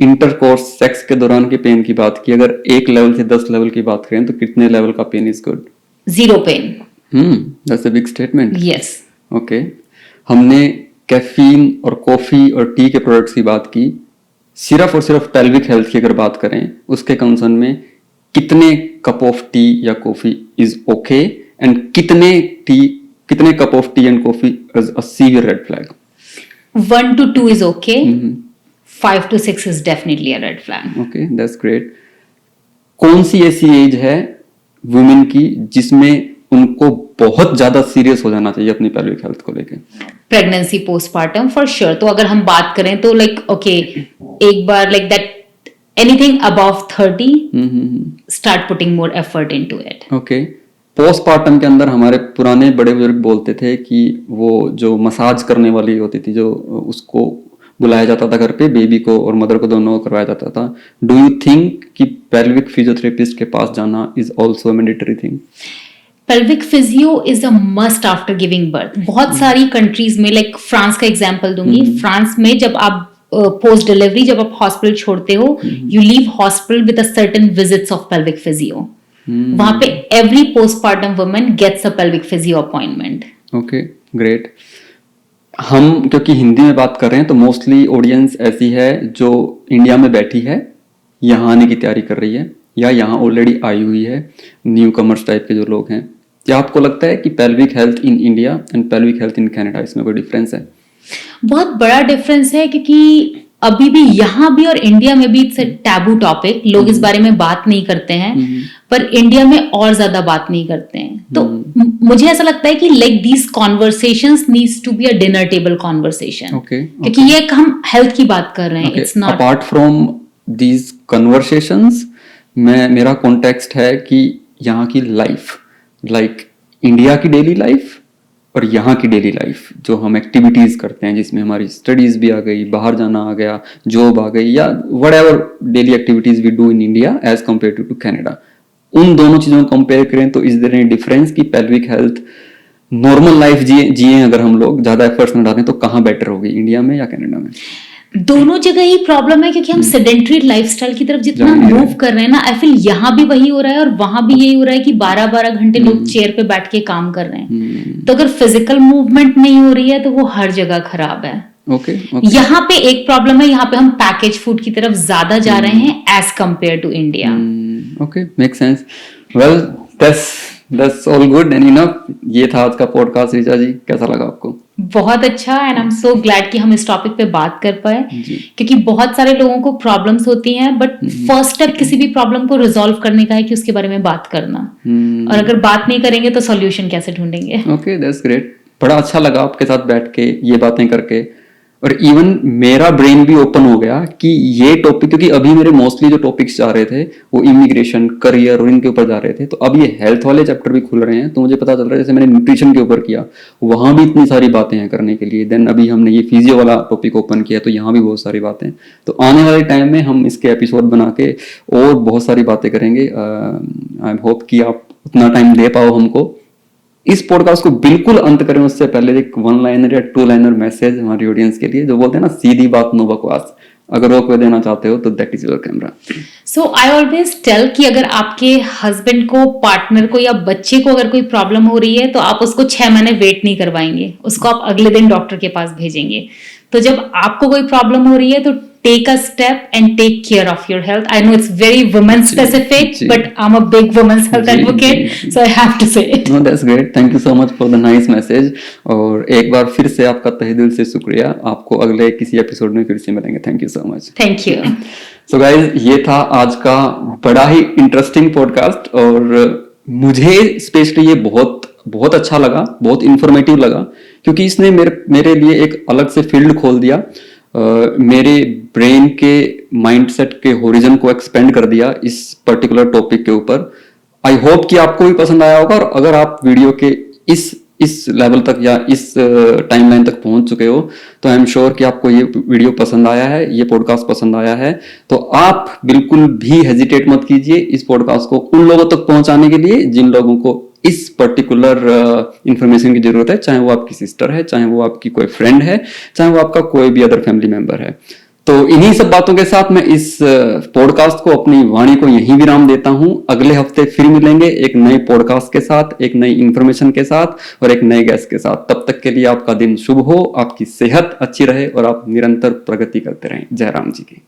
इंटरकोर्स सेक्स के दौरान के पेन की बात की। अगर 1 लेवल से 10 लेवल की बात करें तो कितने लेवल का pain is good? 0 pain. That's a big statement. Yes. Okay, हमने कैफीन और कॉफी और टी के प्रोडक्ट्स की बात की। सिर्फ और सिर्फ पेल्विक हेल्थ की अगर बात करें, उसके कंसर्न में कितने कप ऑफ टी या कॉफी इज ओके, एंड कितने cup of T and coffee is a severe red flag? 1 to 2 is okay. 5 to 6 is definitely a red flag. Okay, that's great. कौन सी ऐसी एज है women की जिसमें उनको बहुत ज्यादा सीरियस हो जाना चाहिए अपनी पेल्विक हेल्थ को लेके? Pregnancy, postpartum, for sure. तो अगर हम बात करें तो लाइक ओके, एक बार like that anything above 30 start putting more effort into it. Okay, postpartum के अंदर हमारे पुराने बड़े बुजुर्ग बोलते थे कि वो जो मसाज करने वाली होती थी, जो उसको बुलाया जाता था घर पे, बेबी को और मदर को दोनों को करवाया जाता था। डू यू थिंक कि पेल्विक फिजियोथेरेपिस्ट के पास जाना is also a mandatory thing? Pelvic physio is a must after giving birth. बहुत सारी कंट्रीज में, लाइक फ्रांस का एग्जांपल दूंगी। फ्रांस में जब आप पोस्ट डिलीवरी, जब आप हॉस्पिटल छोड़ते हो, you leave hospital with a certain visits of pelvic physio. वहां पे every postpartum woman gets a pelvic physio appointment. Okay, great. हम क्योंकि हिंदी में बात कर रहे हैं तो मोस्टली ऑडियंस ऐसी है जो इंडिया में बैठी है, यहाँ आने की तैयारी कर रही है। या यहाँ ऑलरेडी आई हुई है, न्यू कमर्स टाइप के जो लोग हैं, क्या आपको लगता है कि pelvic health in India and pelvic health in Canada इसमें कोई डिफरेंस है? बहुत बड़ा डिफरेंस है, क्योंकि अभी भी यहाँ भी और इंडिया में भी इट्स टैबू टॉपिक, लोग इस बारे में बात नहीं करते हैं, पर इंडिया में और ज्यादा बात नहीं करते हैं। तो मुझे ऐसा लगता है कि like these conversations needs to be a dinner table conversation, क्योंकि ये एक हम हेल्थ की बात कर रहे हैं, it's not apart from these conversations. मेरा कॉन्टेक्स्ट है कि यहाँ की लाइफ, लाइक इंडिया की डेली लाइफ और यहाँ की डेली लाइफ, जो हम एक्टिविटीज करते हैं जिसमें हमारी स्टडीज भी आ गई, बाहर जाना आ गया, जॉब आ गई, या whatever daily activities we do in India as compare to Canada, उन दोनों चीजों को कंपेयर करें तो इज देयर एनी डिफरेंस कि पेल्विक हेल्थ नॉर्मल लाइफ जिए अगर हम लोग ज्यादा एफर्ट्स न डालें तो कहाँ बेटर होगी, इंडिया में या कनाडा में? दोनों जगह ही प्रॉब्लम है, क्योंकि हम सेडेंटरी लाइफस्टाइल की तरफ जितना मूव कर रहे हैं ना, आई फील यहाँ भी वही हो रहा है और वहां भी यही हो रहा है कि 12-12 घंटे लोग चेयर पे बैठ के काम कर रहे हैं। तो अगर फिजिकल मूवमेंट नहीं हो रही है तो वो हर जगह खराब है। Okay. यहाँ पे एक प्रॉब्लम है, यहाँ पे हम पैकेज फूड की तरफ ज्यादा जा रहे हैं as compare to India. Okay, make sense. Well, that's all good and enough. ये था आज का पॉडकास्ट। ऋचा जी, कैसा लगा आपको? बहुत अच्छा, and I am so glad कि हम इस टॉपिक पे बात कर पाए, क्योंकि बहुत सारे लोगों को प्रॉब्लम्स होती हैं, बट फर्स्ट स्टेप किसी भी प्रॉब्लम को रिजॉल्व करने का है कि उसके बारे में बात करना, और अगर बात नहीं करेंगे तो सॉल्यूशन कैसे ढूंढेंगे? Okay, that's great. बड़ा अच्छा लगा आपके साथ बैठ के ये बातें करके, और इवन मेरा ब्रेन भी ओपन हो गया कि ये टॉपिक, क्योंकि अभी मेरे मोस्टली जो टॉपिक्स जा रहे थे वो इमिग्रेशन, करियर और इनके ऊपर जा रहे थे, तो अब ये हेल्थ वाले चैप्टर भी खुल रहे हैं, तो मुझे पता चल रहा है, जैसे मैंने न्यूट्रिशन के ऊपर किया, वहां भी इतनी सारी बातें हैं करने के लिए। देन अभी हमने ये फिजियो वाला टॉपिक ओपन किया, तो यहाँ भी बहुत सारी बातें। तो आने वाले टाइम में हम इसके एपिसोड बना के और बहुत सारी बातें करेंगे। आई होप कि आप उतना टाइम दे पाओ हमको। इस पॉडकास्ट को बिल्कुल अंत करें उससे पहले एक 1 लाइनर या 2 लाइनर मैसेज हमारी ऑडियंस के लिए, जो बोलते हैं ना, सीधी बात नो बकवास। अगर वो कोई देना चाहते हो तो that is your camera. So I always tell कि अगर आपके हस्बैंड को, पार्टनर को या बच्चे को अगर कोई प्रॉब्लम हो रही है तो आप उसको 6 महीने वेट नहीं करवाएंगे, उसको आप अगले दिन डॉक्टर के पास भेजेंगे। तो जब आपको कोई प्रॉब्लम हो रही है तो take a step and take care of your health. I know it's very women specific, but I'm a big women's health advocate, so I have to say it. No, that's great. Thank you so much for the nice message. और एक बार फिर से आपका तहे दिल से शुक्रिया। आपको अगले किसी एपिसोड में फिर से मिलेंगे। Thank you so much. Thank you. So guys, ये था आज का बड़ा ही इंटरेस्टिंग पॉडकास्ट, और मुझे स्पेशली ये बहुत अच्छा लगा, बहुत इंफॉर्मेटिव लगा, क्योंकि इसने मेरे लिए एक अलग से फील्ड खोल दिया, मेरे ब्रेन के माइंडसेट के होरिजन को एक्सपेंड कर दिया इस पर्टिकुलर टॉपिक के ऊपर। आई होप कि आपको भी पसंद आया होगा, और अगर आप वीडियो के इस लेवल तक या इस टाइमलाइन तक पहुंच चुके हो तो आई एम श्योर कि आपको ये वीडियो पसंद आया है, ये पॉडकास्ट पसंद आया है। तो आप बिल्कुल भी हेजिटेट मत कीजिए इस पॉडकास्ट को उन लोगों तक पहुंचाने के लिए जिन लोगों को इस पर्टिकुलर इंफॉर्मेशन की जरूरत है, चाहे वो आपकी सिस्टर है, चाहे वो आपकी कोई फ्रेंड है, चाहे वो आपका कोई भी अदर फैमिली मेंबर है। तो इन्हीं सब बातों के साथ मैं इस पॉडकास्ट को, अपनी वाणी को यहीं विराम देता हूं। अगले हफ्ते फिर मिलेंगे एक नए पॉडकास्ट के साथ, एक नई इंफॉर्मेशन के साथ और एक नए गेस्ट के साथ। तब तक के लिए आपका दिन शुभ हो, आपकी सेहत अच्छी रहे और आप निरंतर प्रगति करते रहें। जय राम जी की।